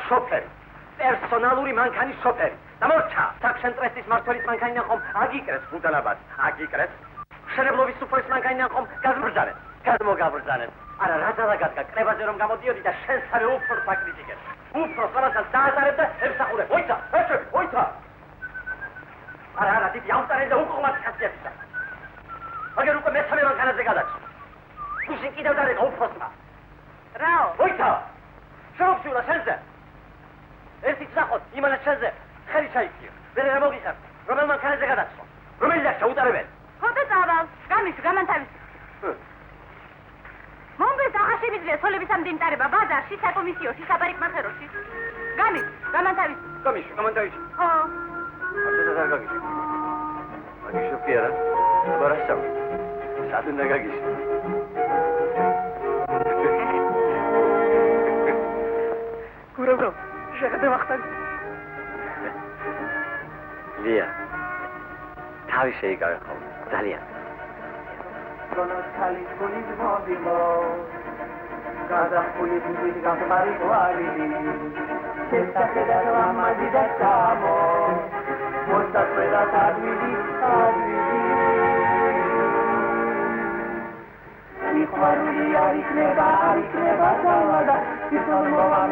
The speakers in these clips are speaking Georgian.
Շոֆեր, պերսոնալուրի մանկանի շոֆեր, դամորչա, սակշենտրեստիս մարդորից մանկանին անխոմ, ագիկրես բուդանաբաց, ագիկրես, շերևլովի սուպորից մանկանին անխոմ, գազմրջանեն, գազմոգավրջանեն, արա ռազալագատկա, կրևազերում գամոդիոդի դա շենսարը ուպրոս ակրիտիկ էր, ուպրոս վարասան դահազարև դա հեպսախուր է, ոյցա, հեշը, ոյցա, արա դիպ յամտար է դա ուկողմատ կասյեպիսա, ագեր ուկը մեծ համի մանկանած է գադաչ, ուսին կիդև դար է դա ուպրոսմա, ռաո, ոյցա, շրոպսյուլա, շենզը, Ერთი წახოთ იმანა ჩაზე ხელი ჩაიქცია. ვერ ამოგიხარ. რომელ მანქანაზე გადაცვა? რომელი და ჩაუტარებენ? ხოდა წავალ. გამის გამანთავის. მომგეს აღაშენებია სოლების ამდიმტარება ბაზარში, საკომისიოში, საბარიკმახეროში. გამის გამანთავის. გამანთავის. ხო. ასე და გაგიში. აგიშო პიერა. ბარასავ. სადუნ და გაგიში. გურაბრო შეგდე ვახტარი. ლია. თავი შეიკავე ხოლმე. ძალიან. გონოს ხალის გულის მოდიმო. გადახული ბიჭი გამყარი გვარი. შესაძლოა ლამაზი და სამო. მოსაწვედა თადვიდი, თადვიდი. იყვარული არ იქნება თავადა. Titol mova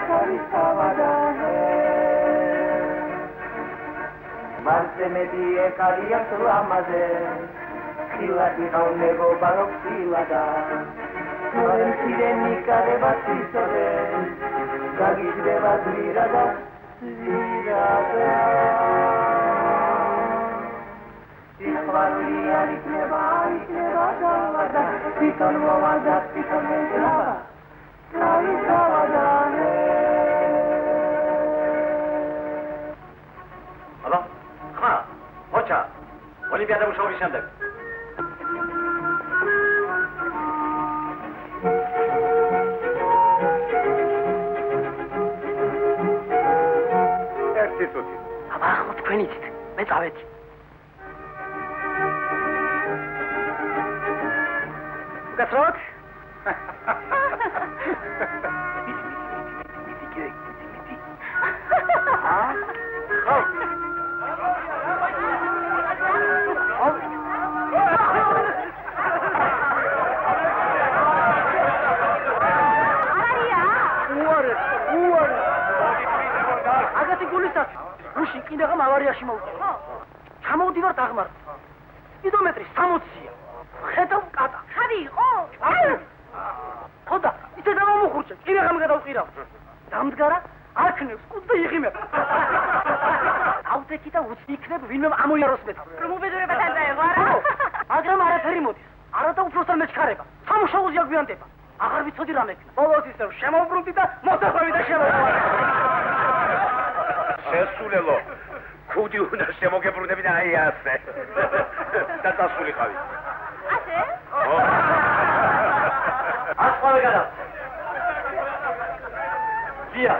karisavada Marse me die karia slamaze Khilati khaunego barok silada Noren sireni kareba tisore Gagideva zvirada zvirada Ikhvaruli ar ikneba davada Titol mova titol mendrava აბა, ხა, ოჩა, ოლიმპიადა მუშაობის შემდეგ. ერთი წუთი. აბა, ხო თქვენით, მე წავედი. გასროთ? გუში კიდევ ავარიაში მოვიდა. ჩამოვდივართ აღმართ. კილომეტრი 60-ია. ხედავ კატა. ხარი იყო? ხოდა, ისე დამომუხურჭე, კიდევ გადავყირავ. დამდგარა, არქნევს კუთ და იღიმებ. ავდექი და უცი იქნებ ვინმე ამოიაროს მე. რომ უბედურებათან დაეღო არა? მაგრამ არაფერი მოდის. არა და უფროსთან მეჩქარება. სამუშაოზე აგვიანდება. აღარ ვიცოდი რამე. ბოლოს ისე შემოვბრუნდი და მოსახვევი და შემოვყავი. შესულელო. ქუდი უნდა შემოგებრუნებინა აი ასე. და დასულიყავი. ასე? ასყავე გადა. დია,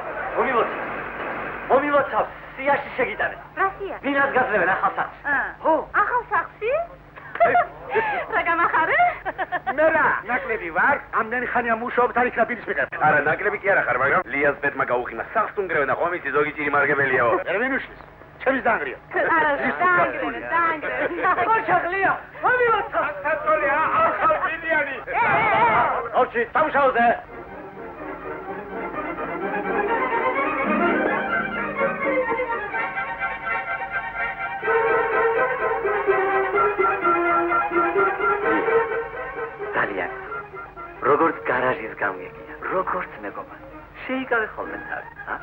მომილოცავ, სიაში შეგიტანე. რა სია? ვინაც გაძლევენ ახალ სახლს. ხო, ახალ სახლში? რა გამახარე? მე რა, ნაკლები ვარ, ამდენი ხანია მუშაობ და იქნა პირის მიყარ. არა, ნაკლები კი არ ახარ, მაგრამ ლიას ბედმა გაუხინა. სახლს თუნგრევნა ხომ იცი ზოგი ჭირი მარგებელიაო. ერვინუშის ჩემის დაანგრია. არა, დაანგრია. ხოჩაღლია, მომილოცავ. საწოლია, ახალ ბილიანი. ოჩი, სამშაოზე. როგორც გარაჟის გამგეგია, როგორც მეგობარ. შეიკავე ხოლმე თავი, ა?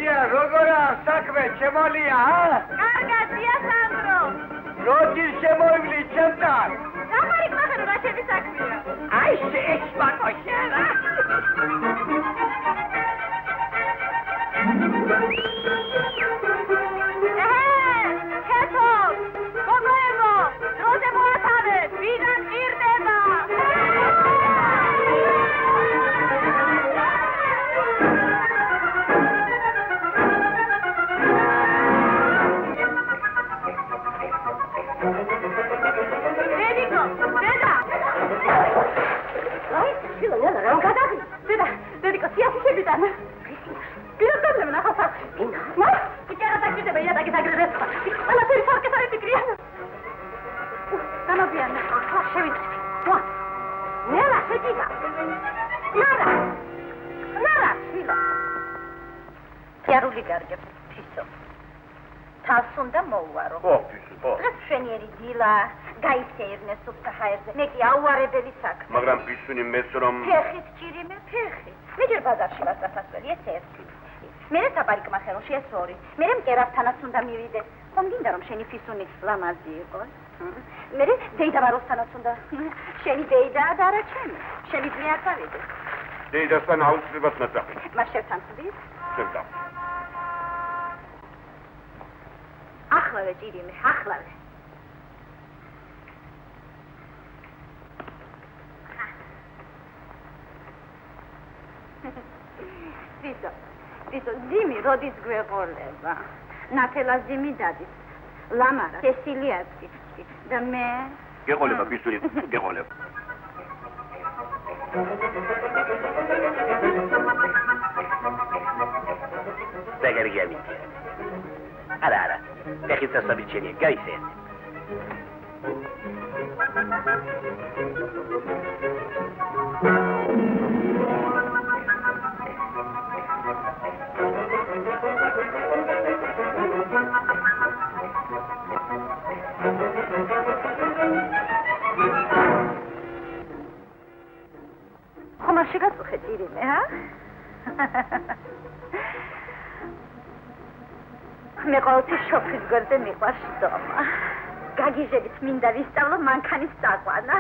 ლია, როგორა საქმე, ჩემო ლია, ა? კარგად, დია სანდრო. როდის შემოივლი ჩემთან? გაბარით მახერო რა ჩემი საქმეა. აი შეეშმაკო შენა. ქეთო, გოგოებო, დროზე მოათავეთ, ვიდან ირდება. თავს უნდა მოვუარო. ხო, ფისო. დღეს შვენიერი დილა, გაისეირნე სუფთა ჰაერზე. მე კი აუარებელი საქმე. მაგრამ ფისუნი მეც რომ ფეხით ჭირიმე, ფეხით. მე ჯერ ბაზარში ვარ საფასველი, ეს ერთი. მერე საპარიკმახეროში ეს ორი. მერე მკერავთანაც უნდა მივიდე. ხომ გინდა რომ შენი ფისუნი ლამაზი იყოს? მერე დეიდა ვაროსთანაც უნდა. შენი დეიდაა და არა ჩემი. შენი ძმე არ გავიდეს. დეიდასთან აუცილებლად ნაძახი. მას შევთან ცდის? შევთან. ახლავე ჭირიმე, ახლავე. ვიზო, ძიმი როდის გვეყოლება? ნათელას ძიმი დადის. ლამარა, სესილიაცი და მე გეყოლება ფისური, გეყოლება. ზეგერგები. არა. Peki sasabileceğini gayse. ხომაში გაწუხე ჭირიმე, ჰა? მე ყოველთვის შოფრის გვერდზე მიყვარს დომა. გაგიჟებით მინდა ვისწავლო მანქანის წაყვანა.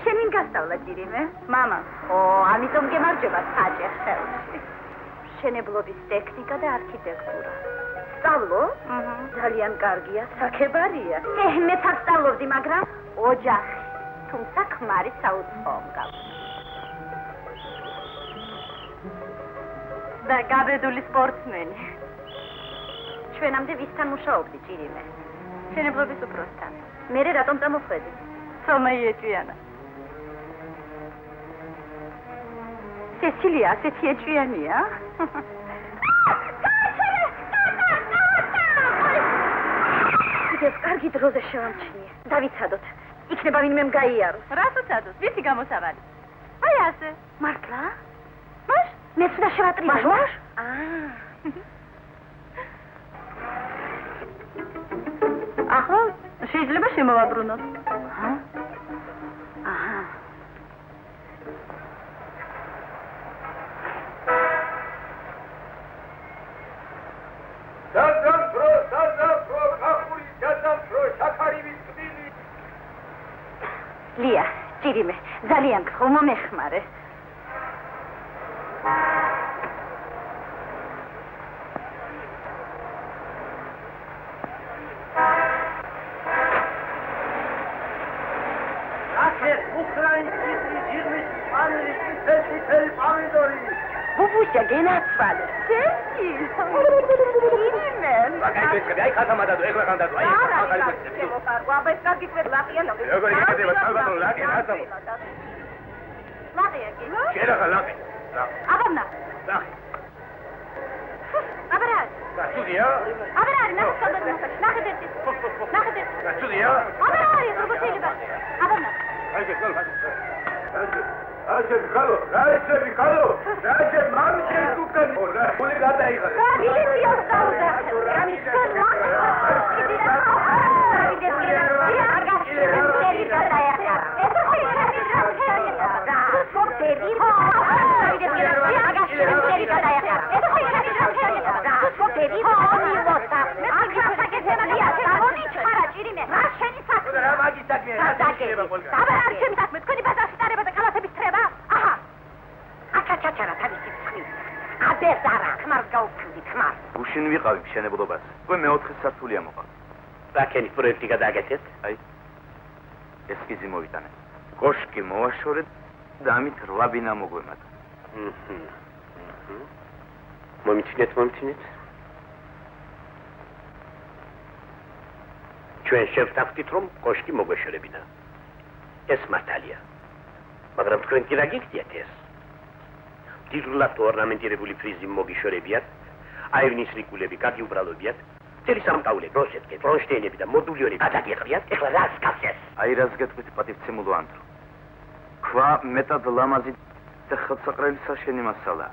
შენ ვინ გასწავლა ჭირიმე? მამა. ო, ამიტომ გემარჯობა საჭერ ხელში. შენებლობის ტექნიკა და არქიტექტურა. სწავლო? ძალიან კარგია, საქებარია. მეც არ სწავლობდი, მაგრამ ოჯახი. თუმცა ქმარი საუცხოო მგავს. და გაბედული სპორტსმენი. ჩვენამდე ვისთან მუშაობდი ჭირიმე? შენებლობის უფროსთან. მერე რატომ წამოხვედი? თომა იეჭვიანა. სესილია ასეთი ეჭვიანია? კარგი დროზე შევამჩნიე. დავიცადოთ. იქნება ვინმემ გაიაროს. რას უცადოთ? ვისი გამოსავალი? აი ასე. მართლა? მაშ? მეც უნდა შევატრიალო. მაშ? ახლა შეიძლება შემოვაბრუნოთ. აჰა. დაზამფრო, ხახური, დაზამფრო, შაქარი ვიწვილი. ლია, ჭირიმე, ძალიან გხო მომეხმარე. უშა გენაცვალე. სეცი. იმენ. აი ხათამა დადო, ეხლა ხან დადო. აი ახალი ფექსები. ვაბეს გაგიკვეთ ლაყიანობ. როგორ იქნება თავგადო ლაყი ხათამა. ლაყიაკი. შერახა ლაყი. აბანა. ლაყი. აბარად. გასულია? აბარად, ნახეთ. გასულია? აბარად, როგორ შეიძლება? აბანა. აი გესალ. Aşağı kalo, aşağı kalo, aşağı mamşe tukan. Orada, bunu gata iyi kalo. Gidiyor savda. Yani sen უშინ ვიყავი მშენებლობას. უკვე მეოთხე სართულია მოყავ. რაკენი პროექტი გადააკეთეთ? აი. ესკიზი მოვიტანე. კოშკი მოვაშორე და ამით 8 ბინა მოგვემატა. მომიცინეთ. ჩვენ შევთანხმდით, რომ კოშკი მოგვეშორებინა. ეს მართალია. მაგრამ თქვენ კი რა გიქდიათ ეს? დიდრულად ორნამენტირებული ფრიზი მოგიშორებიათ. აივნის რიკულები გაგიუბრალობიათ. წელი სამკაულე გროსეთკე, კრონშტეინები და მოდულიორები გადაგიყრიათ. ეხლა რა გასცეს? აი რას გეტყვით პატივცემულო ანდრო. ქვა მეტად ლამაზი და ხელსაყრელი საშენი მასალა.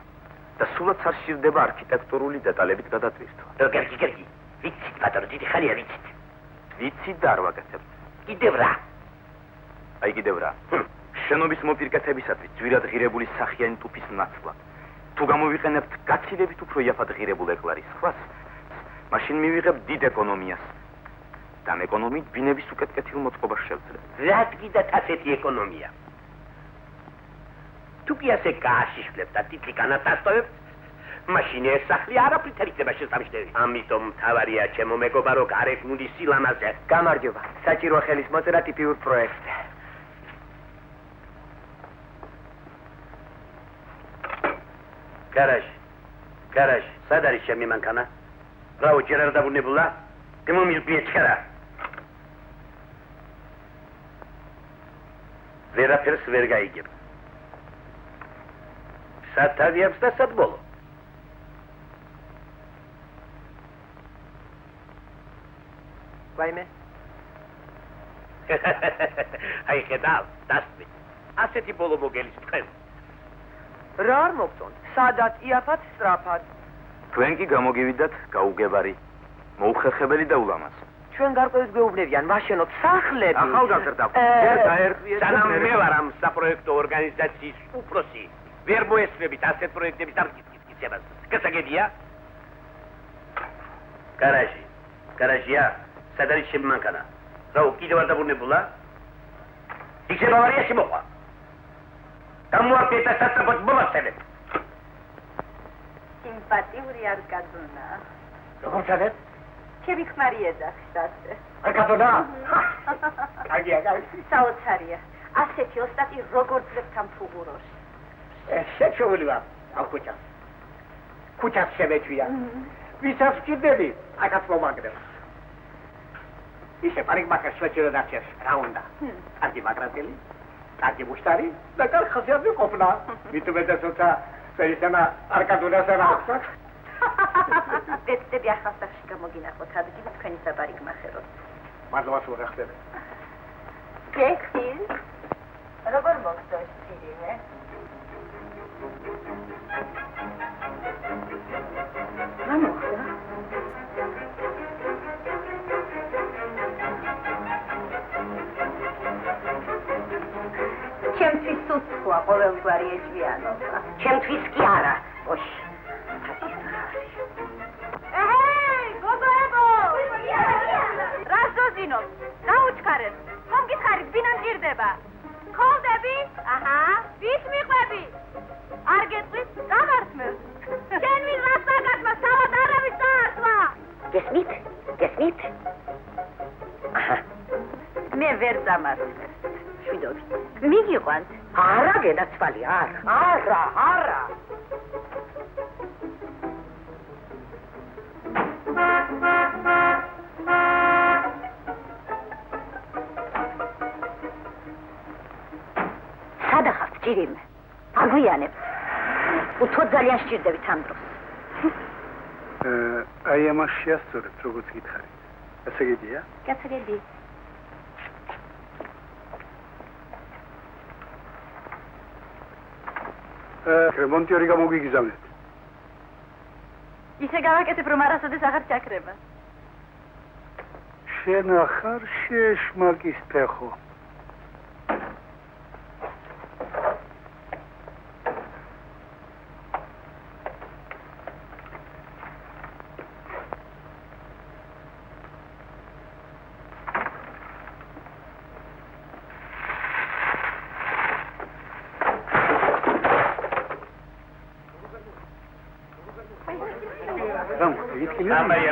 და სულაც არ სჭირდება არქიტექტურული დეტალებით გადატვირთვა. როგორ გიგერგი? ვიცით ბატონო, დიდი ხალია ვიცით. ვიცით და არ ვაკეთებთ. კიდევ რა? აი კიდევ რა? შენობის მოპირკეთებისათვის ძვირად ღირებული სახიანი ტუფის ნაცვლა. თუ გამოვიყენებთ გაცილებით უფრო იაფად ღირებულ ეკლარის ხვას, მაშინ მივიღებ დიდ ეკონომიას. და ამ ეკონომიით ბინების უკეთ-კეთილ მოწყობას შევძლებ. რა გიდათ ასეთი ეკონომია? თუ კი ასე გააშიშლებთ და ტიტლი განაწესებთ, მაშინ ეს სახლი არაფრით არ იქნება შესამჩნევი. ამიტომ მთავარია ჩემო მეგობარო გარეგნული სილამაზე. გამარჯობა. საჭირო ხელის მოწერა ტიპიურ პროექტზე. გარაჟი, სად არის ჩემი მანქანა? რაო ჯერ არ დაბრუნებულა? გმომილბიე ჩქარა. ვერაფერს ვერ გაიგებ. სად თავიებს და სად ბოლო? ვაიმე. აი ხედავ, დასწრი. ასეთი ბოლო მოგელის თქვენ. რა არ მოგწონთ? სადაც იაფად სწრაფად. თქვენ კი გამოგივიდათ გაუგებარი, მოუხერხებელი და ულამაზი. ჩვენ გარკვევით გვეუბნებიან, ვაშენოთ სახლები. ახალგაზრდა, ჯერ გაერკვიეთ. სანამ მე ვარ ამ საპროექტო ორგანიზაციის უფროსი, ვერ მოესწრებით ასეთ პროექტების დამტკიცებას. გასაგებია? გარაჟია, სად არის ჩემი მანქანა? რაო, კიდევ არ დაბრუნებულა? იქნება ავარიაში მოყვა. გამოაკეთა სასწრაფოდ მომაცემეთ. სიმპათიური არ გაწუნა. როგორ ჩადეთ? ჩემი ქმარი ეძახისაზე. არ გაწუნა? კაგია. საოცარია. ასეთი ოსტატი როგორ ძლებს ამ ფუღუროს? შეჩეული ვარ, ამ ქუჩას. ქუჩას შემეჩვია. ვისაც ვჭირდები, აქაც მომაგრებ. ისე პარიკმაკერს შეჭირდა დარჩეს, რა უნდა? კარგი მაგრატელი, კარგი მუშტარი და კარგი ხასიათი ყოფნა. მithumetes როცა შეიძლება არკადუნას არ აქვს. დეცდები ახალსახში გამოგინახოთ ადგილი თქვენი საპარიკმახეროთ. მადლობას ვუხდები. გექცილ? როგორ მოგწონს ძირიმე? რა მოხდა? ჩემთვის უცხოა ყოველგვარი ეჭვიანობა. ჩემთვის კი არა. ოშ. გოგოებო! რას დოზინობ? გაუჩქარეთ. ხომ გითხარით, ბინა მჭირდება? ხოლდები? აჰა. ვის მიყვები? არ გეტყვით? გამართმევ. შენ ვინ რას დაგასმა? თავად არავის დაასვა. გესმით? აჰა. მე ვერ დამართმევ. მიგიყვანთ? არა, გენაცვალი, არა. ჭირიმე. აგვიანებთ. უთო ძალიან სჭირდებით ამ დროს. აი ამას შეასწორეთ, როგორც გითხარით. ესე გიდია? გასაგები. რემონტიორი გამოგიგზავნეთ. ისე გავაკეთებ, რომ არასოდეს აღარ ჩაქრება. შენ ახარ შეშმაკის ფეხო.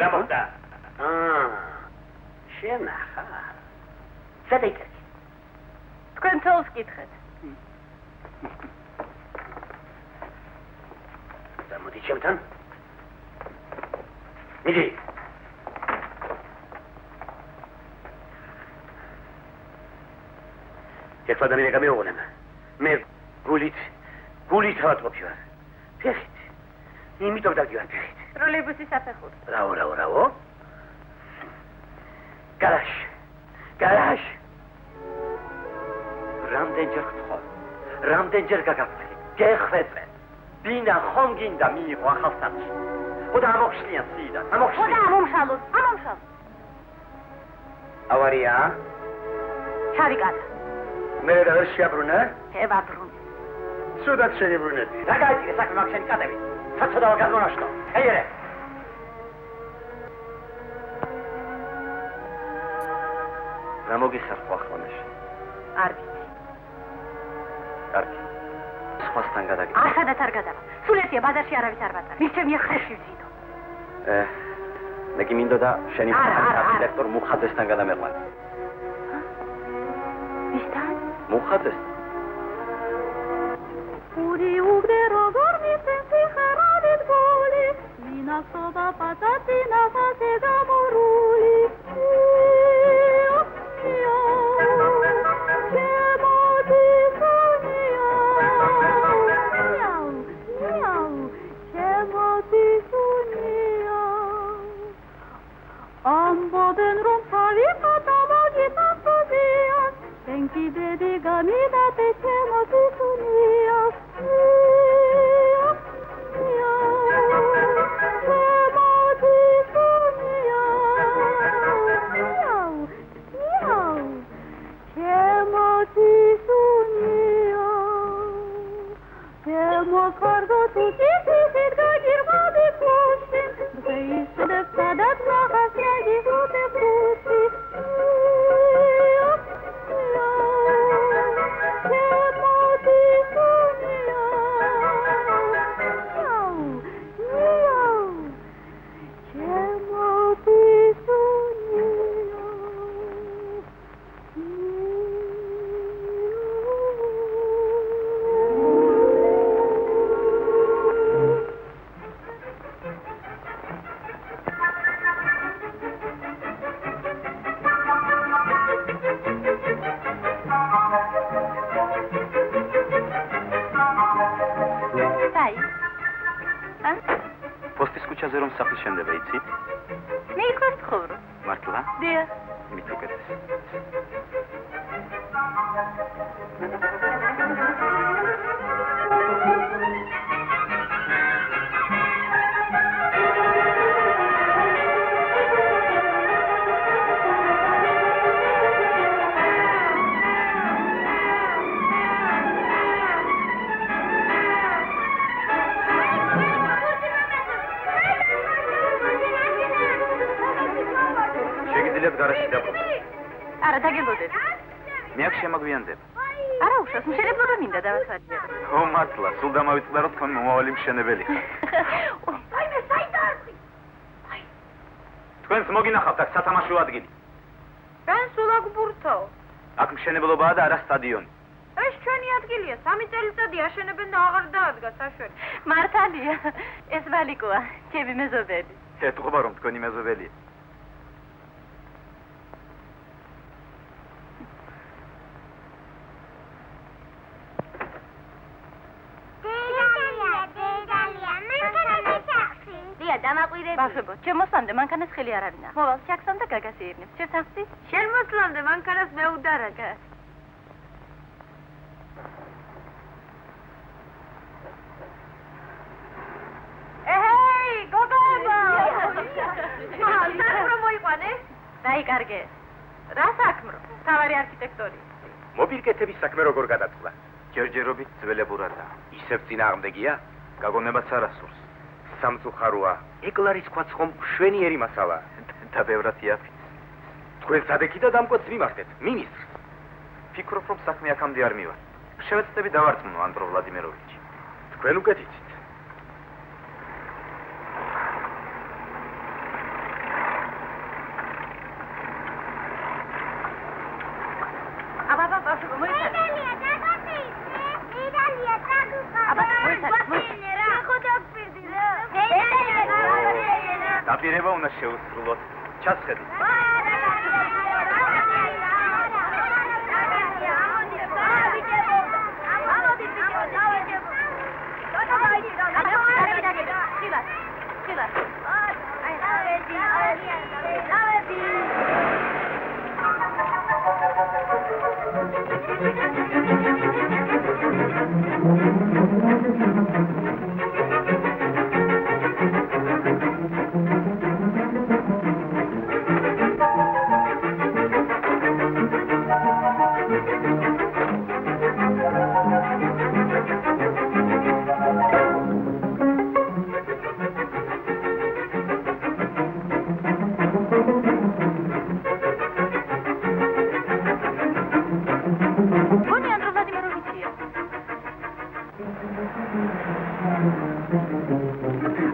რა მოხდა? შენ ახარ. სადაიქეთ? თქვენ თავს გითხეთ. მოდი ჩემთან. მიდი. ეხლა დამირე გამეუღონებ. მე გულით ავატყოფი ვარ. ფეხით. იმიტომ დავდივარ ფეხით. ტროლეიბუსის საფეხური. რაო? გარაშ. რამდენჯერ ხთხარ? რამდენჯერ გაგაფრთხილე? გეხვეწე. ბინა ხომ გინდა მიიღო ახალ სტატუსი? ხოდა ამოხშლიან სიიდან. ხოდა ამომშალოთ. ავარია? ჩავიკადა. მე რა ვერ შეაბრუნე? ევაბრუნე. სუდად შეგებრუნები. რა გაიჭირე საქმე მაგ შენი კადები? საცოდაო გადმონაშტო. ეიერე. რა მოგისახვა ხონაში? არ ვიცი. კარგი. სხვასთან გადაგიდე. ახადაც არ გადავა. სულ ერთია ბაზარში არავის არ ვატარ. მისცემია ხეში ვზიდო. მე კი მინდოდა შენი დირექტორ მუხაძესთან გადამეყვანე. ვისთან? მუხაძეს. Uri ugde rogor mi senti haradit goli, Lina soba patatina fate gamoruli. Amboden rompavi patamagi pastudias, Tenki dedi gamida te chemo tisunias. პოსტის ქუჩაზე რომ სახლის შენდება იცით? მე იქ ვარ ცხოვრობ. მართლა? დიახ. მით უკეთეს. გარაში დაბრუნდა. არა, დაგელოდეთ. მე აქ შემოგვიანდება. არა, უშავს, მშენებლობა მინდა დავასვაჯერო. ო, მართლა, სულ დამავიწყდა რომ თქვენ მომავალი მშენებელი ხართ. აი მე საიტარდი. თქვენს მოგინახავთ აქ სათამაშო ადგილი. ჩვენ სულ აქ ბურთო. აქ მშენებლობაა და არა სტადიონი. ეს ჩვენი ადგილია, 3 წელიწადი აშენებენ და აღარ დაადგა საშველი. მართალია, ეს ვალიკოა, ჩემი მეზობელი. ეთყობა რომ თქვენი მეზობელია. დამაყვირებული. ბავშვებო, ჩემ მოსლამდე მანქანას ხელი არ არინა. მოვალ შაქსამ და გაგას იერნებს. შენ სახსი? შენ მოსლამდე მანქანას მეუდარაგა. ეჰეი, გოგოება! საქმრო მოიყვანე? დაიკარგე. რა საქმრო? თავარი არქიტექტორი. მოპირკეთების საქმე როგორ გადაწყდა? ჯერჯერობით ძველებურადა. ისევ წინააღმდეგია? გაგონებაც არასურს. სამწუხაროა. ეკლარის ქვაც ხომ შვენიერი მასალა. და ბევრად იაფი. თქვენ სადექი და დამკვეთს მიმართეთ. მინისტრს. ფიქრობ რომ საქმე აქამდე არ მივარ. შევეცდები დავარწმუნო ანდრო ვლადიმიროვიჩი. თქვენ უკეთ იცით. დაპირება უნდა შეუსრულოთ. ჩასხედით.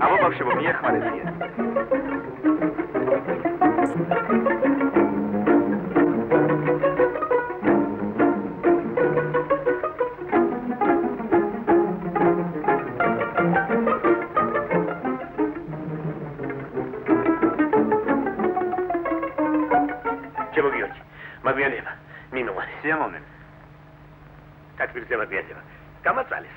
აბა ბავშვებო, მიეხმარებიან. შემოგიოჩი. მაგვიანება. მიმოვარე. სიამოვნე. თათბირზე მაგვიანება. გამაწალეს.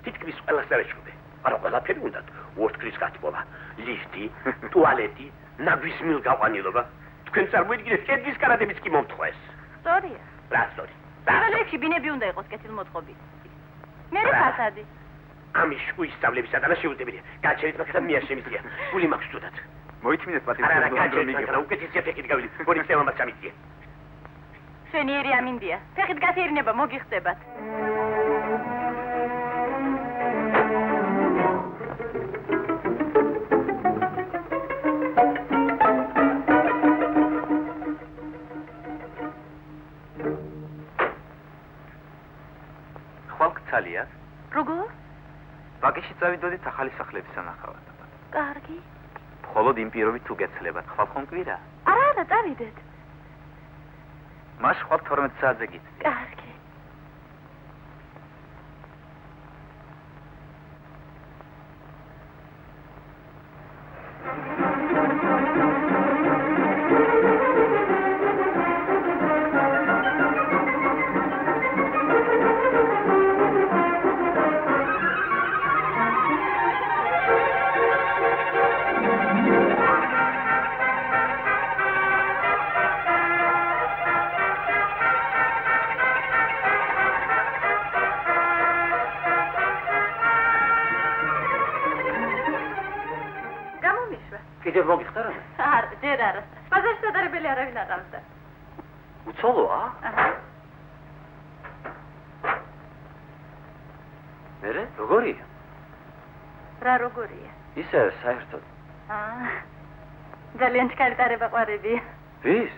თითქმის ყველას დარეჩქობე. არა ყველაფერი უნდა ვორთქლის გათბობა, ლიფტი, ტუალეტი, ნაგვის მილგაყვანილობა. თქვენ წარმოიდგინეთ, კედლის კარადებიც კი მომთხოვეს. სწორია. რა სწორი? რეგულებში ბინები უნდა იყოს კეთილმოწყობილი. მე ფასადი. ამის შუისწავლებისა და შეუძლებელია. გაჩერეთ მაგას და მე არ შემიძლია. გული მაქვს თუდად. მოითმინეთ პატივი. არა, გაჩერეთ მაგას და უკეთესია ფეხით გავიდი. გონის თემამაც ამიწია. შვენიერი ამინდია. ფეხით გასეირნება მოგიხდებათ. ხვალკცალია? როგორ? ბაგეში წავიდოდით ახალი სახლების სანახავად. კარგი. მხოლოდ იმ პირობით თუ გეცლებათ, ხვალ ხომ კვირა? არა, წავიდეთ. მას ხვალ 12 საათზე გიწევთ. კარგი. კიდევ მოგიხსნა რა? არა, ჯერ არა. ბაზარში სადარებელი არავინ აყავდა. უცოლოა? აჰა. მერე, როგორია? რა როგორია? ისე საერთოდ. ძალიან ჩქარი ტარება ყვარებია. ვის?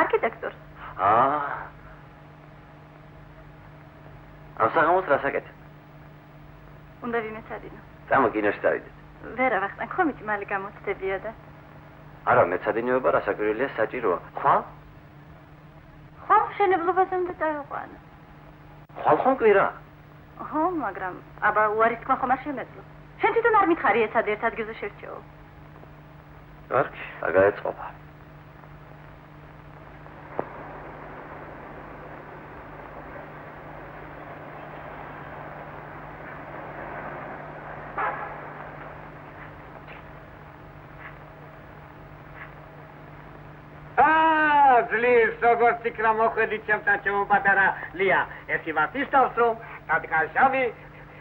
არქიტექტორს. ამ საღამოს რა საკეთებ? უნდა ვიმეცადინო. წამო კინოში დავიდეთ. ვერა ვახტან, ხომიჭი მალე გამოცდებია და. არა, მეცადინეობა რასაკვირველია საჭიროა. ხვალ? ხვალ მშენებლობაზე უნდა წაიყვანო. ხვალ ხომ კვირა? ხო, მაგრამ აბა უარის თქმა ხომ არ შემეძლო. შენ თვითონ არ მითხარი ეცად ერთ ადგილზე შევრჩეო. კარგი, დაგაეწყობა. ძლივს როგორც იქნა მოხვედით ჩემთან ჩემო პატარა ლია. ერთი მას ისწავს რომ დადგაშავი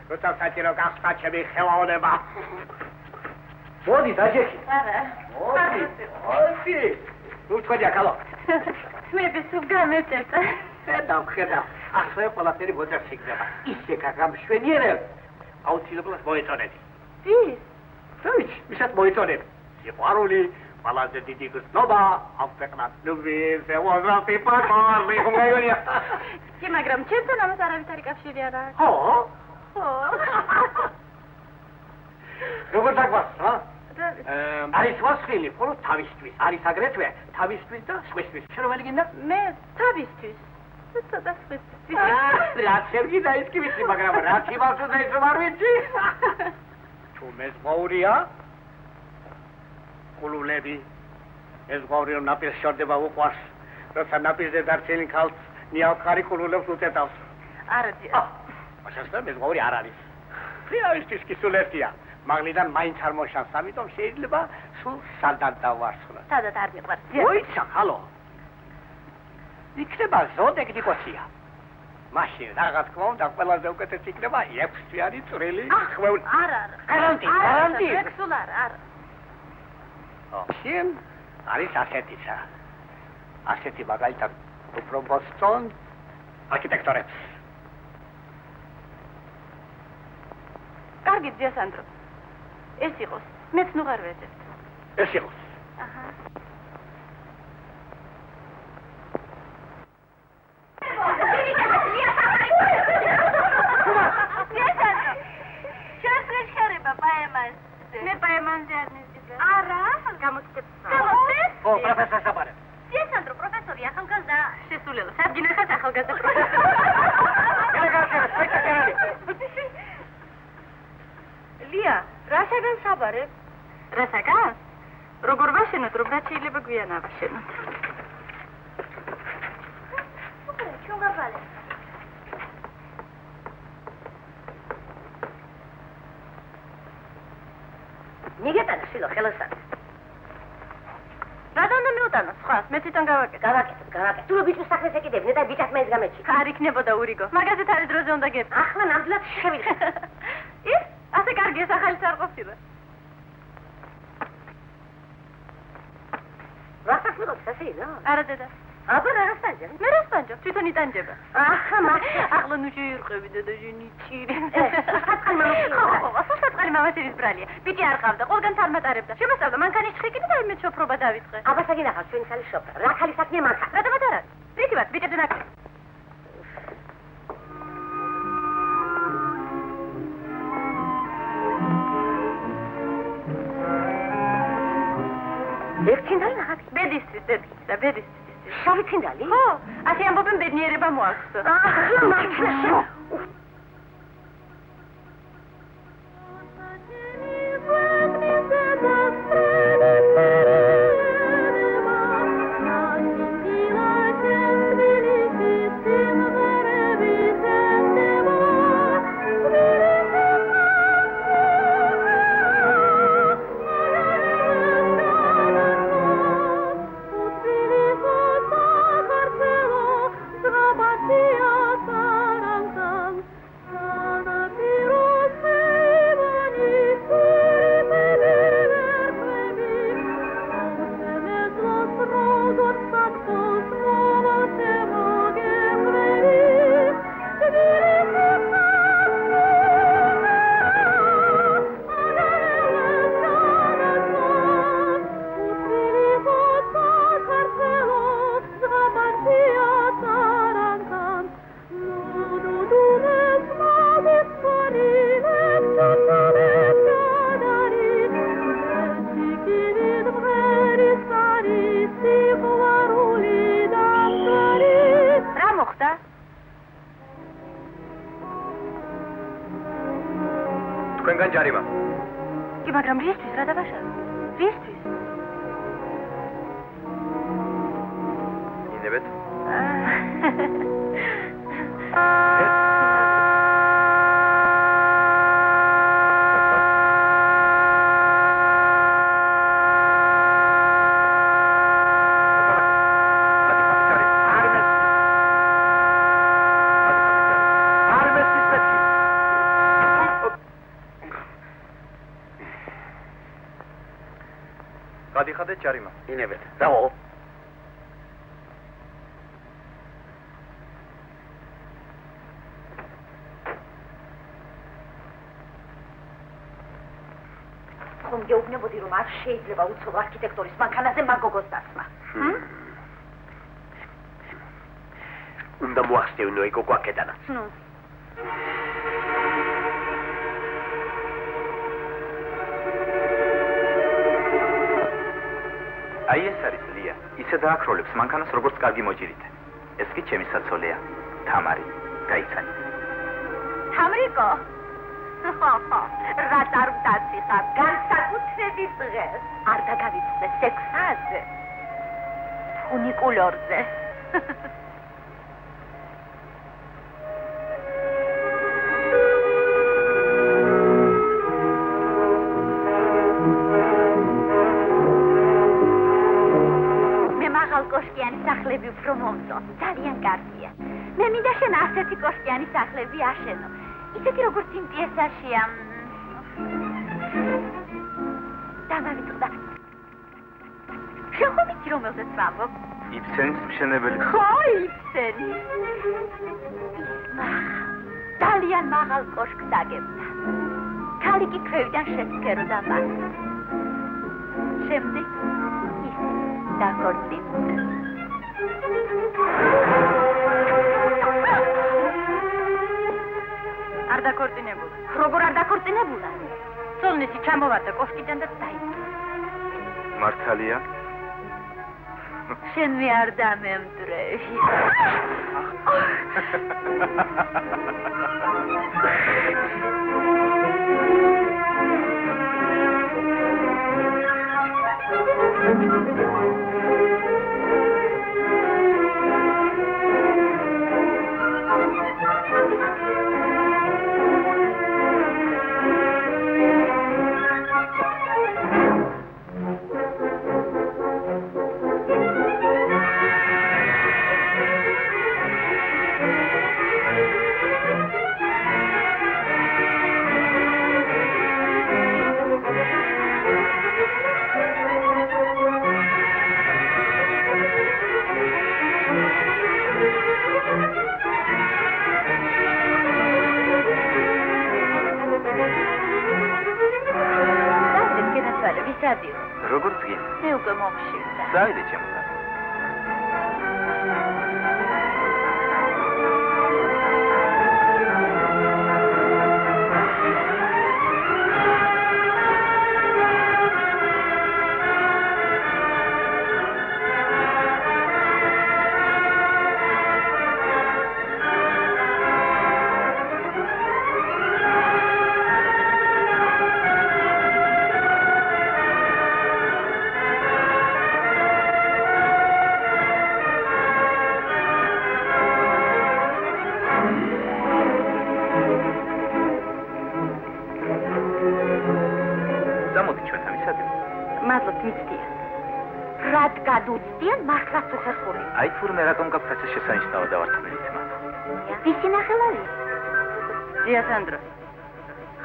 როცა საჭირო გახსნა ჩემი ხელოვნება. მოდი დაჯექი. არა. მოდი. ნუ თქვენია კალო. მე სულ გამეწევთ. ხედავ. ახლა ყველაფერი მოძებს იქნება. ისე გაგამშვენიერებ. აუცილებლად მოეწონები. ვის? ვისაც მოეწონები. სიყვარული, ყველაზე დიდი გზნობა, ამ ქვეყნას ნუვიზე ვაზრაფი პატარლი ხომგაიგონია. კი, მაგრამ ჩემთან ამას არავითარი კავშირი არ აქვს. ხო? ხო. როგორ დაგვასწრა? არის ვასხილი, ხოლო თავისთვის. არის აგრეთვე თავისთვის და სხვისთვის. შენ რომელი გინდა? მე თავისთვის. ცოტა სხვისთვის. რაც შევიდა ის კი ვიცი, მაგრამ რაც იმას უნდა ის რომ არ ვიცი. თუ მეზღვაურია? კულულები. მეზღვაური რომ ნაპირს შორდება უყვარს. როცა ნაპირზე დარჩენილ ქალს ნიავხარი კულულებს უწედავს. არა, მაშინ მეზღვაური არ არის. ფიავისთვის კი სულ ერთია. მაგლიდან მაინც არ მოშანს, ამიტომ შეიძლება სულ სადაც დავარსხლო. სადაც არ მიყვარს. მოიცა, ჰალო. იქნება ზოდეკი კოცია. მაშინ რაღაც თქმა უნდა ყველაზე უკეთესი იქნება 6 თვიანი წვრილი ხვეული. არა. გარანტი. სულ არა. შენ არის ასეთისა. ასეთი მაგალითად უფრო ბოსტონ არქიტექტორებს. კარგი ძია სანდრო. ეს იყოს. მეც ნუ არ ვეძებ. ეს იყოს. აჰა. მე პაემანზე არ მიზიდე. არა, გამოცდებს. ო, პროფესორ საბარე. სიესანდრო პროფესორი ახალგაზრდა შესულელო. სადგინე ხარ ახალგაზრდა პროფესორი. ლია, რა შეგან საბარე? რა საგან? როგორ ვაშენოთ, რომ რაც შეიძლება გვიან ავაშენოთ. ჩვენ გავალე. ნიგეტანა შილო ხელოსანი. რადგან მიუტანო სხვა, მე თვითონ გავაკეთე. გავაკეთე. თუ ბიჭს საქმეს ეკიდებინე და ბიჭას მეც გამეჩი. არ იქნებოდა ურიგო. მაგაზეთ არის დროზე უნდა გეპ. ახლა ნამდვილად შევიდე. ის? ასე კარგი ეს ახალიც არ ყოფილა. რასაკ მიყავს ასეა? არა დედა. აბა რა სტანჯა? მე რა სტანჯა? თვითონ იტანჯება. აჰა, ახლა ნუ შეირყევი დედა ჟენიჩი. საწყალი მამა. საწყალი მამა შერის ბრალია. ბიჭი არ ყავდა, ყველგან თარმატარებდა. შემოსავდა მანქანის ჩხიკი და მე შოფრობა დავიწყე. აბა საგინახავს ჩვენი ხალი შოფრა. რა ხალი საქმეა მანქანა? რა დამატარა? რითივად ბიჭებზე ნაკლი. ერთინდალი ნახატი. ბედისთვის, ბედისთვის. შავი თინდალი? ხო, ასე ამბობენ ბედნიერება მოაქვს. ახლა მართლა. თქვენგან ჯარიმა. კი, მაგრამ რისთვის რა დავაშალე? რისთვის? ინებეთ? გადიხადეთ ჯარიმა. ინებეთ. რაო? ხომ გეუბნებოდი რომ არ შეიძლება უცხო არქიტექტორის მანქანაზე მაგოგოს დასმა. უნდა მოახსნევინო ეგოგო აქედანაც. ნუ. აი ეს არის ლია. ისე დააქროლებს მანქანას როგორც კარგი მოჭირით. ეს კი ჩემი საცოლეა. თამარი, გაიცანი. თამრიკო. რა დარვდაცი ხარ? განსაკუთრებით დღეს. არ დაგავიწყდე სექსაზე. ფუნიკულორზე. კოშკიანი სახლები უფრო მომწო, ძალიან კარგია. მე მინდა შენ ასეთი კოშკიანი სახლები აშენო. ისეთი როგორც იმ პიესაშია. დავავიწყდა. შენ ხომ იცი რომელზეც ვამბობ? იბსენის მშენებელი. ხო, იბსენი. ძალიან მაღალ კოშკს აგებდა. ქალი კი ქვევიდან შეცქეროდა მას. შემდეგ დაქორწინდა. არ დაქორწინებულა. როგორ არ დაქორწინებულა? სოლნისი ჩამოვარდა კოშკიდან და დაიწყო. მართალია? შენ მე არ დამემდრევი. როგორ წინ? მე უკვე მომშივდა. დაიდე ჩემთან. აი თურმე რატომ გაქვს ასე შესანიშნავი დავარცხნილი ძმა? ვისი ნახელავი? დიასანდრო.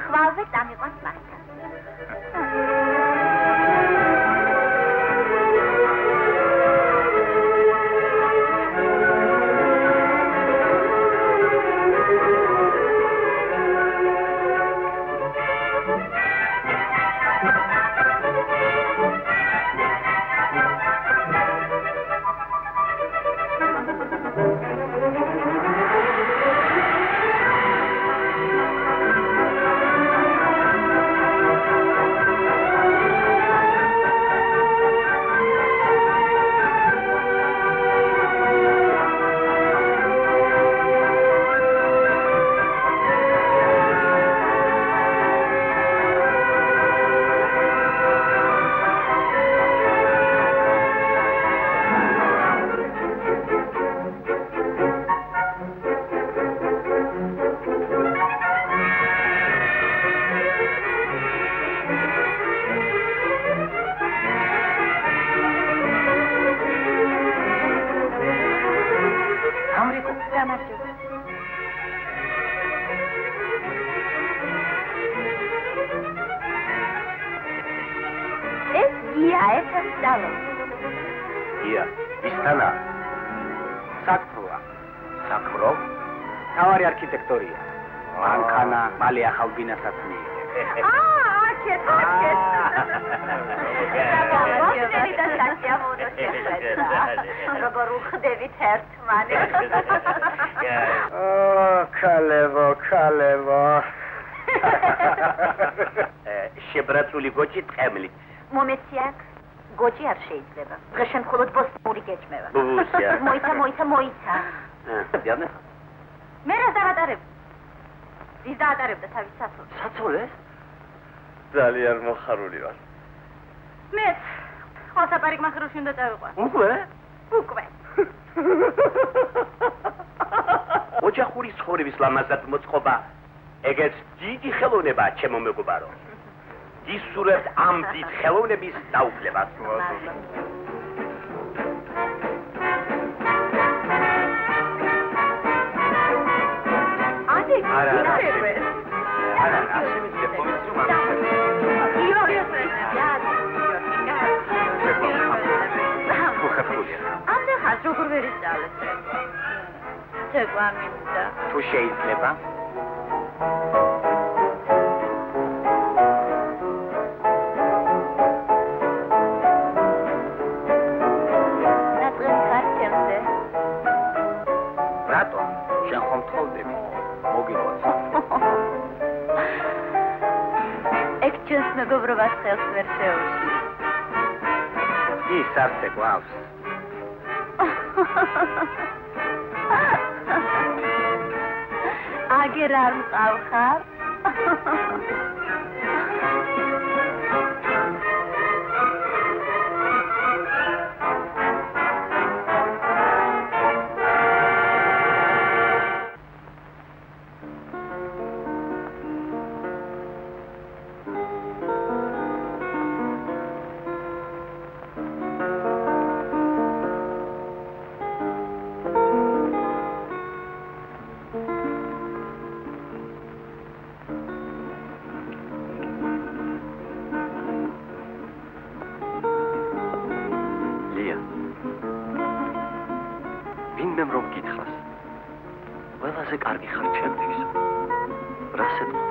ხვალვე დამიყვანს მასთან. ია, ერთად სწავლობ. ია, ისთანა. საქმროა. საქმრო? თავარი არქიტექტორია. მანქანა, მალე ახალ ბინასაც მიიღე. აქეთ. მოგდები და სასიამოვნო შეხვედრა. როგორ უხდებით ერთმანეთს. ქალებო. შებრაწული გოჭი ტყემლით. მომეცი აქ. გოჭი არ შეიძლება. დღეშენ მხოლოდ ბოსტური გეჭმევა. ბუსია. მოიცა. დიახ. მე რა დავატარებ? ის დაატარებდა თავის საცოლეს. საცოლეს? ძალიან მოხარული ვარ. მეც ოსაპარიკ მახაროში უნდა წავიყვან. უკვე. ოჯახური ცხოვრების ლამაზად მოწყობა ეგეც დიდი ხელოვნება ჩემო მეგობარო. ისურვებთ ამ დიდ ხელოვნების დაუფლებას. როგორ ვერ ისწავლეთ? ცეკვა მინდა. თუ შეიძლება? ნაკლები ხარჯემზე. რატომ? შენ ხომ თხოვდები? მოგიყვანს. ეგ ჩვენს მეგობრობას ხელს ვერ შეუშლის. ის არც ეკლავს. აგერ არ მყავხარ? ვინმემ რომ გითხრას. ყველაზე კარგი ხარ ჩემთვის. რა სიტყვი?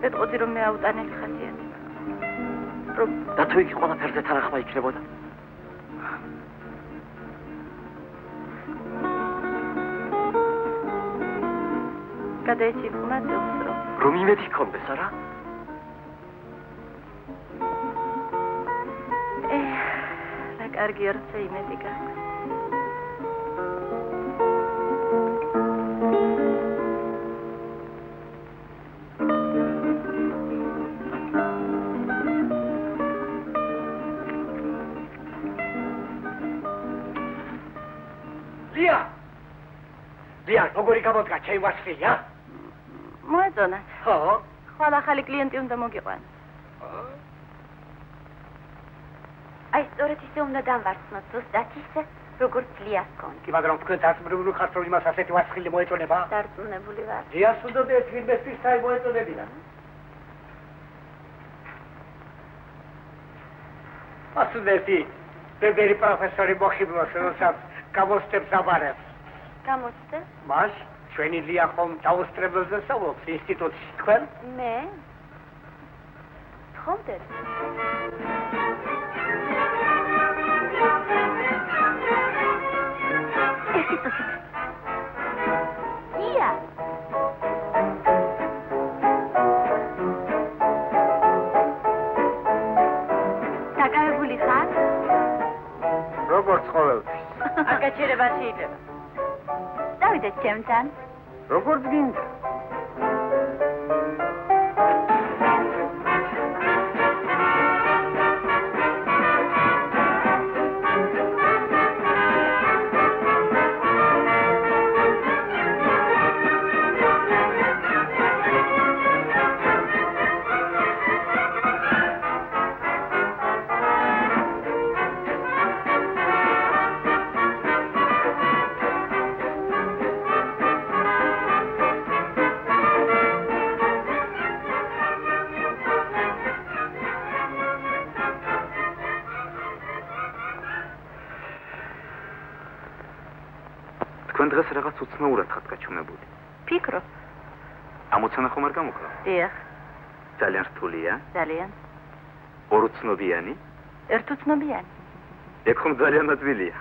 ეტყოდი რომ მე აუტანელი ხალხია. რომ და თუ იგი ყველაფერზე თანახმა იქნებოდა? გადაეჭირყნა ძილს რომ იმედი გქონდეს, არა? რა კარგი არც იმედი გაქვს. ლია, როგორი გამოდგა ჩემი ვასილი, ა? მოეწონათ. ხო? ხვალ ახალი კლიენტი უნდა მოგიყვანოს. აი, სწორედ ისე უნდა დამვარცხნოთ, ზუსტად ისე, როგორც ლიას გონი. კი, მაგრამ თქვენ დაწმუნებული ხართ, რომ იმას ასეთი ვასილი მოეწონება? დარწმუნებული ვარ. ლიას უნდა ერთ ვინმესთვის თაი მოეწოდებინა. ასუნდეთი, ბებერი პროფესორი მოხიბლოს, როდესაც გამოსტებს აბარებს. გამოსტებს? მას ჩვენი ლია ხომ დაუსწრებელზე სწავლობს ინსტიტუტში, თქვენ? მე? თხოვდეთ? ლია! დაკავებული ხარ? როგორც ყოველთვის. არ გაჩერება შეიძლება. დავიდეთ ჩემთან. როგორც გინდა. თქვენ დღეს რაღაც უცნაურად ხართ გაჩვენებული. ფიქრო. ამოცანა ხომ არ გამოკლა? დიახ. ძალიან რთულია? ძალიან. ორუცნობიანი? ერთუცნობიანი. ეგ ხომ ძალიან ადვილია.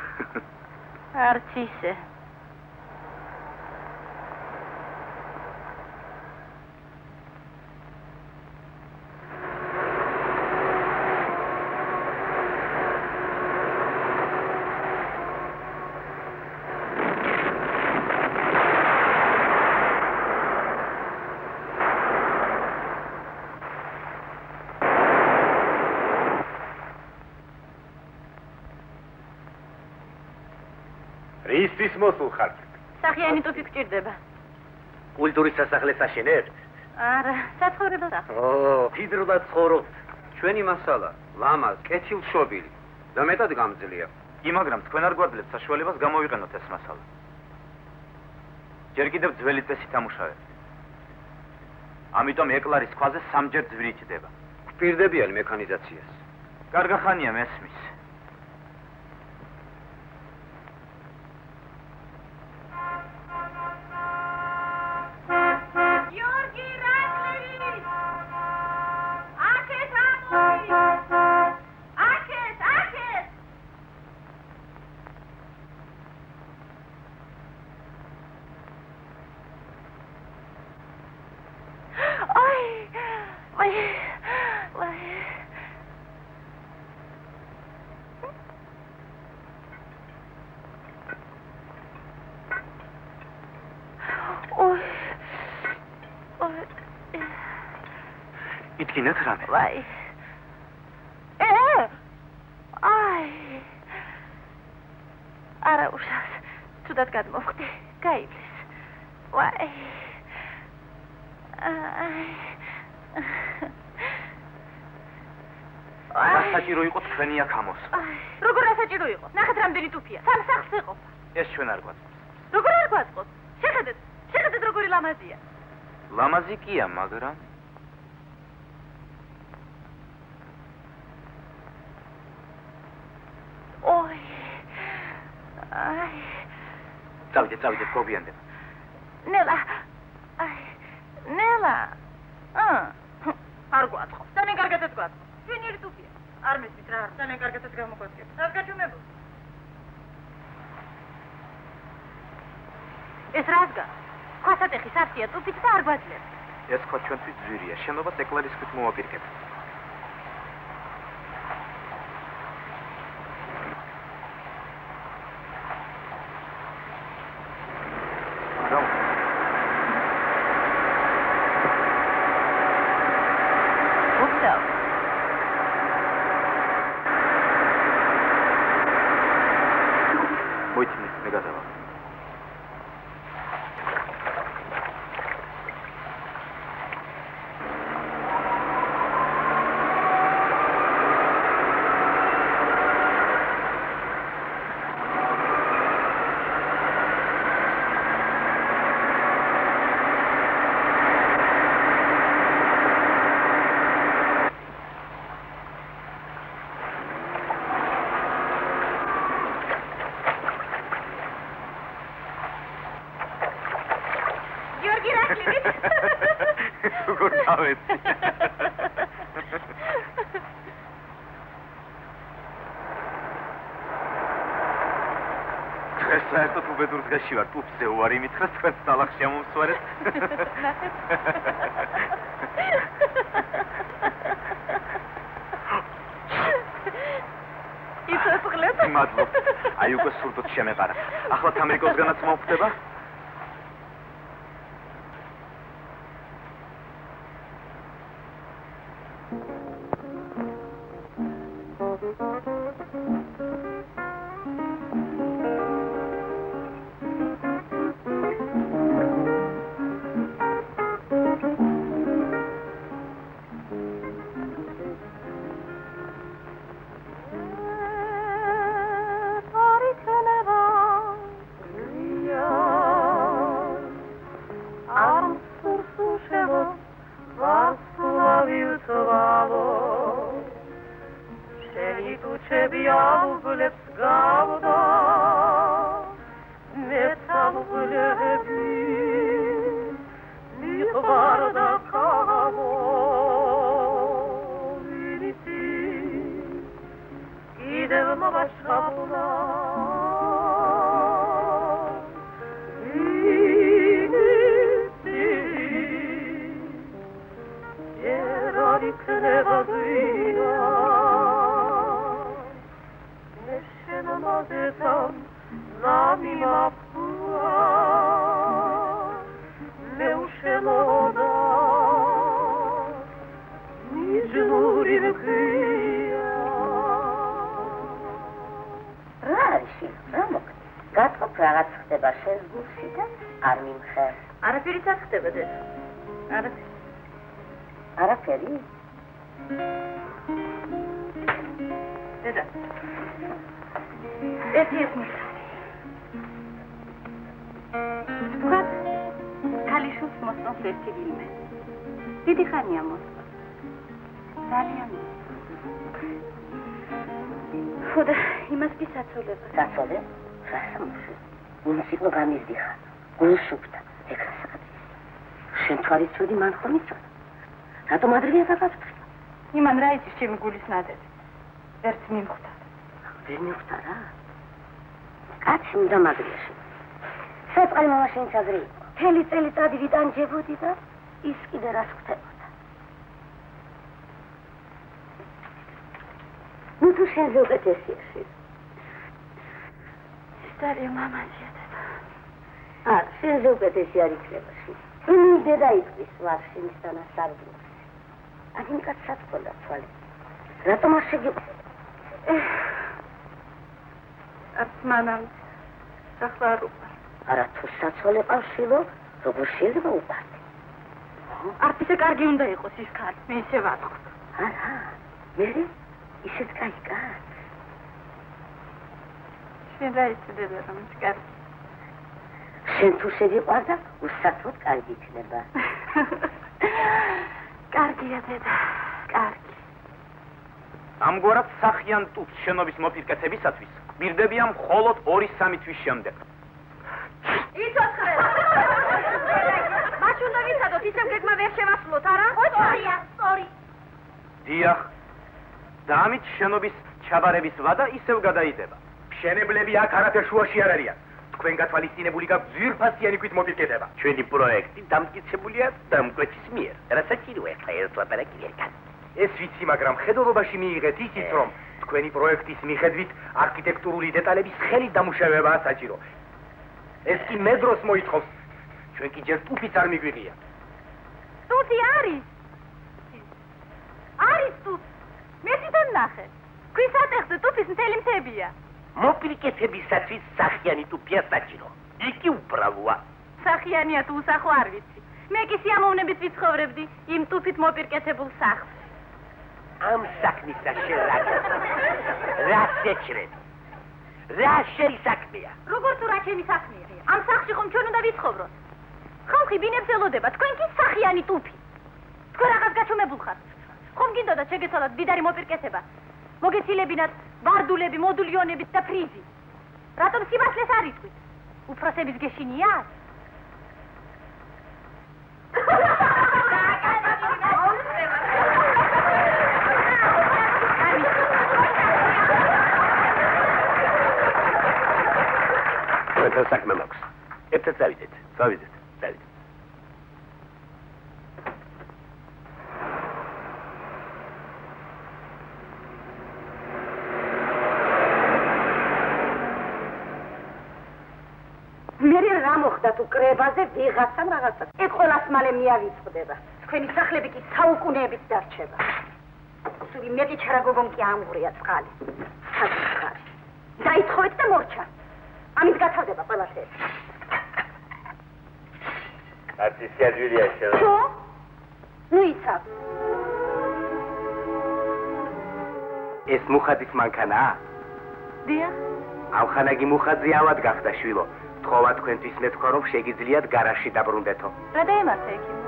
არც ისე. ისთვის მოსულ ხართ? სახიანი ტუფი გჭირდება. კულტურის სასახლეს აშენებთ? არა, საცხოვრებელ სახლს. ო, მჭიდროდ ცხოვრობთ. ჩვენი მასალა, ლამაზ, კეთილშობილი და მეტად გამძლეა. მაგრამ თქვენ არ გვაძლევთ საშუალებას გამოვიყენოთ ეს მასალა. ჯერ კიდევ ძველი წესით ამუშავებთ. ამიტომ ეკლარის ქვაზე სამჯერ ძვირი ჩდება. გვპირდებიან მექანიზაციას. კარგა ხანია მესმის. იტკინეთ რამე. ვაი. არა უშავს. თუდად გადმოვხდი. გაივლის. ვაი. საჭირო იყო თქვენი აქ ამოსვლა. როგორ ასაჭირო იყო? ნახეთ რამდენი ტუფია. სამ სახლს ეყოფა. ეს ჩვენ არ გვაწყობს. როგორ არ გვაწყობს? შეხედეთ როგორი ლამაზია. ლამაზი კია, მაგრამ წავიდეთ, გოგიანდებ. ნელა. ნელა. არ გვაწყობს. ძალიან კარგადაც გვაწყობს. ჩვენი ერთი ტუფია. არ მესმით რა, ძალიან კარგადაც გამოგვაწყობს. რას გაჩვენებო? ეს რაზგა? ქვასატეხის აფსია ტუფით და არ გვაძლევს. ეს ქვა ჩვენთვის ძვირია. შენობას ეკლარის ქვით მოვაპირკებთ. საერთოდ უბედურ დღეში ვარ, ტუფზე უარი მითხრას, თქვენ სტალახს შემომსვარეთ. იცოცხლეთ? მადლობთ. აი უკვე სურდოთ შემეყარა. ახლაც ამერიკოსგანაც მოვხვდება? Če bi ja ugled zgavda, ne sam გამღლები მიხვარდა გამოვირითი კიდევ მოვაშხაბულა რაღაც ხდება შენს გულში და არ მიმხარ. არაფერიც არ ხდება დედა. არაფერი? დედა. ერთი მიხარი. თქვათ, ქალიშვილს მოსწონს ერთი ვინმე. დიდი ხანია მოსწონს. ძალიან. ხოდა იმას ვისაცოლება. საცოლე? გულსიკო გამიზდიხა, გულსუფთა, ეკრასაკადის. შენ თვარის ცუდი მან ხომ იცოდა? რატომ ადრეა დაგაწყვეტა? იმან რა იცის ჩემი გულის ნადედი. ერთ მიმხვდა. ვერ მიხვდა რა? კაცი უნდა მაგრიაში. საწყალი მამა შენც ადრე იყო. მთელი წელიწადი ვიტანჯებოდი და ის კიდე რას ხდებოდა. ნუ თუ შენზე უკეთესია შენ. Старый мама дедова. შენზე უკეთესი არ იქნება შენ. იმის დედა იყვის ვარ შენისთან ასარგებლოს. აგინ კაცსაც ყოლა თვალი. რატომ არ შეგიყვე? არც მანამ სახლა არ უყარ. არა თუ საცოლე ყავშილო, როგორ შეიძლება უყარდე? არც ისე კარგი უნდა იყოს ის ქალი, მე ისე ვატყობ. არა, მე ისეთ კაი კაცი. შენ რა იცოდე რომ ის კარგი? შენ თუ შეგიყვარდა, უსათოდ კარგი იქნება. კარგია დედა, კარგი. ამგვარად სახიან ტუბს შენობის მოპირკეთებისათვის გვირდებია მხოლოდ 2-3 თვის შემდეგ. იცოცხლე! მათ უნდა ვიცადოთ, ისევ გეგმა ვერ შევასრულოთ, არა? ოჩარია, სწორი. დიახ. და ამით შენობის ჩაბარების ვადა ისევ გადაიდება. მშენებლები აქ არაფერ შუაში არ არიან. თქვენ გათვალისწინებული გაქვთ ძვირფასიანი ქვით მოპირკეთება. ჩვენი პროექტი დამტკიცებულია დამკვეთის მიერ. რასაც ახლა ეს ლაპარაკი ვერ გან. ეს ვიცი, მაგრამ ხედულობაში მიიღეთ ისიც, რომ თქვენი პროექტის მიხედვით არქიტექტურული დეტალების ხელით დამუშავებაა საჭირო. ეს კი მე დროს მოითხოვს. ჩვენ კი ჯერ ტუფიც არ მიგვიღია. ტუთი არის. არის ტუთი. მე თვითონ ნახე. ქვის ატეხზე ტუფის მთელი მთებია. მოპირკეთებისათვის სახიანი ტუფია საჭირო. იგი უბრალოა. სახიანია თუ უსახო არ ვიცი. მე კი სიამოვნებით ვიცხოვრებდი იმ ტუფით მოპირკეთებულ სახლს. ამ საქმისა შენ რა შეჭრები? რა შენი საქმეა? როგორ თუ რა ჩემი საქმეა? ამ სახლში ხომ ჩვენ უნდა ვიცხოვროთ? ხალხი ბინებს ელოდება, თქვენ კი სახიანი ტუფი. თქვენ რაღაც გაჩვენებულ ხართ. ხომ გინდოდა შეგეცვალათ დიდარი მოპირკეთება? მოგეცილებინათ ვარდულები, მოდულიონები და ფრიზი. რატომ სიბასლეს არ იტყვით? უფროსების გეშინია? Þetta sakhme mags. Ertet zavizet. მერე რა მოხდა თუ კრებაზე ვიღაცამ რაღაცა. ეს ყველას მალე მიავიწყდება. თქვენი სახლები კი საუკუნეებით დარჩება. სული მეტი ჩარაგოგომ კი ამღვრია წყალი. საწყარი. დაითხოვეთ და მორჩა. ამით გათავდება ყველაფერი. Arti სიაჯვირია შენ. ხო? ნუ იცავ. ეს მუხაძის მანქანაა? დიახ. ამ ხანაგი მუხაძე ავად გახდა შვილო. თხოვა თქვენთვის მეთქვა რომ შეგიძლიათ გარაჟში დაბრუნდეთო. რა დაემართა ექიმო?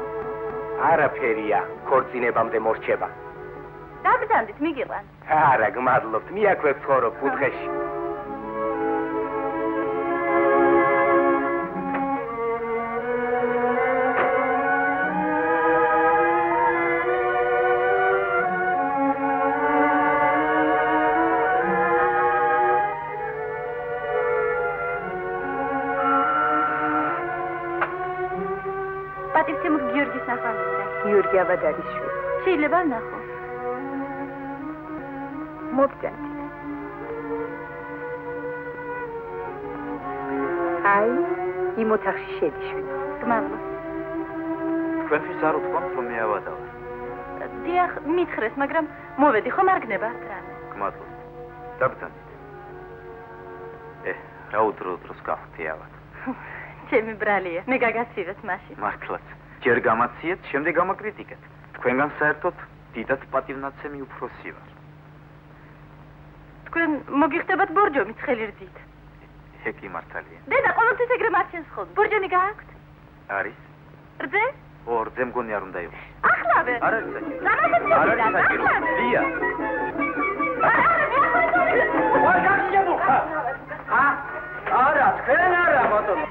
არაფერია, ქორწინებამდე მორჩება. დაგძანდით, მიგიყვან. არა, გმადლობთ, მიაქვე ცხოვრობ კუთხეში. გიორგი აბადანიშვილი. შეიძლება ნახო. მოგწევთ. აი, იმ ოთახში შედიშვით. გმადლობ. თქვენთვის არ უთქვამთ, რომ მე ავადავ. დიახ, მითხრეს, მაგრამ მოვედი ხომ არ გნებართ რამე. გმადლობ. დაბრძანეთ. რა უდროს გავხდი ავად. ჩემი ბრალია, მე გაგაცივეთ მაშინ. მართლაც. ჯერ გამაციეთ, შემდეგ გამაკრიტიკეთ. თქვენგან საერთოდ დიდად პატივნაცემი უფროსი ვარ. თქვენ მოგიხდებათ ბორჯომი ცხელი რძით. ეკი მართალია. დედა, ყოველთვის ეგრე მარჩენს ხოლმე. ბორჯომი გააქვთ? არის? რძე? რძე მგონი არ უნდა იყოს. ახლავე. არ არის საჭირო. არ არის საჭირო. ლია. ვარ გაგიებულ ხარ? არა, თქვენ არა, ბატონო.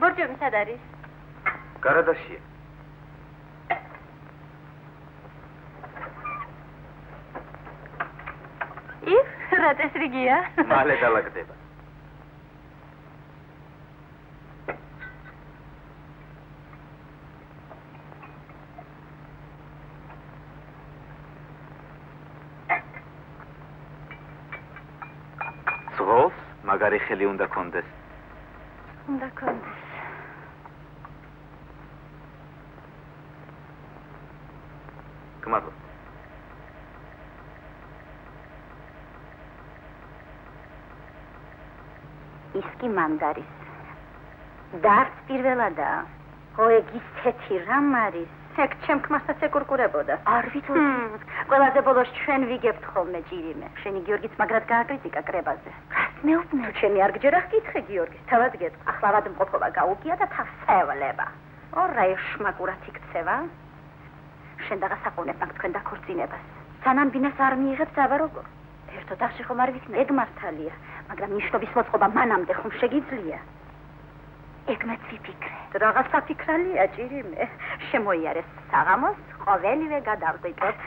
ბორჯომი სად არის? გარადაშია. რა წესრიგია? მალე დალაგდება. ზღოლს მაგარი ხელი უნდა კონდეს. უნდა კონდეს. გმადლობ. ის კი მანდარის. და არც პირველადაა. ო ეგ ისეთი რამ არის? ეგ ჩემ ქმარსაც ეკურკურებოდა. არ ვიცოდი. ყველაზე ბოლოს ჩვენ ვიგებთ ხოლმე ჭირიმე. შენი გიორგიც მაგრად გააკრიტიკა კრებაზე. რას მეუბნე? ჩემი არ გჯერა ხკითხე გიორგის. თავად გეტყვი. ახლავად მყოფობა გაუგია და თავს ევლება. ორა ეშმაკურად იქცევა. შენ დაგასაყოვნებ მაგ თქვენ დაქორწინებას. სანამ ბინას არ მიიღებს აბა როგორ? ერთ ოთახში ხომ არ ვიქნებ? ეგ მართალია, მაგრამ ნიშნობის მოწყობა მანამდე ხომ შეგიძლია? ეგ მეც ვიფიქრე. რაღაც საფიქრალია ჭირიმე. შემოიარეს საღამოს, ყოველივე გადავყიდოთ.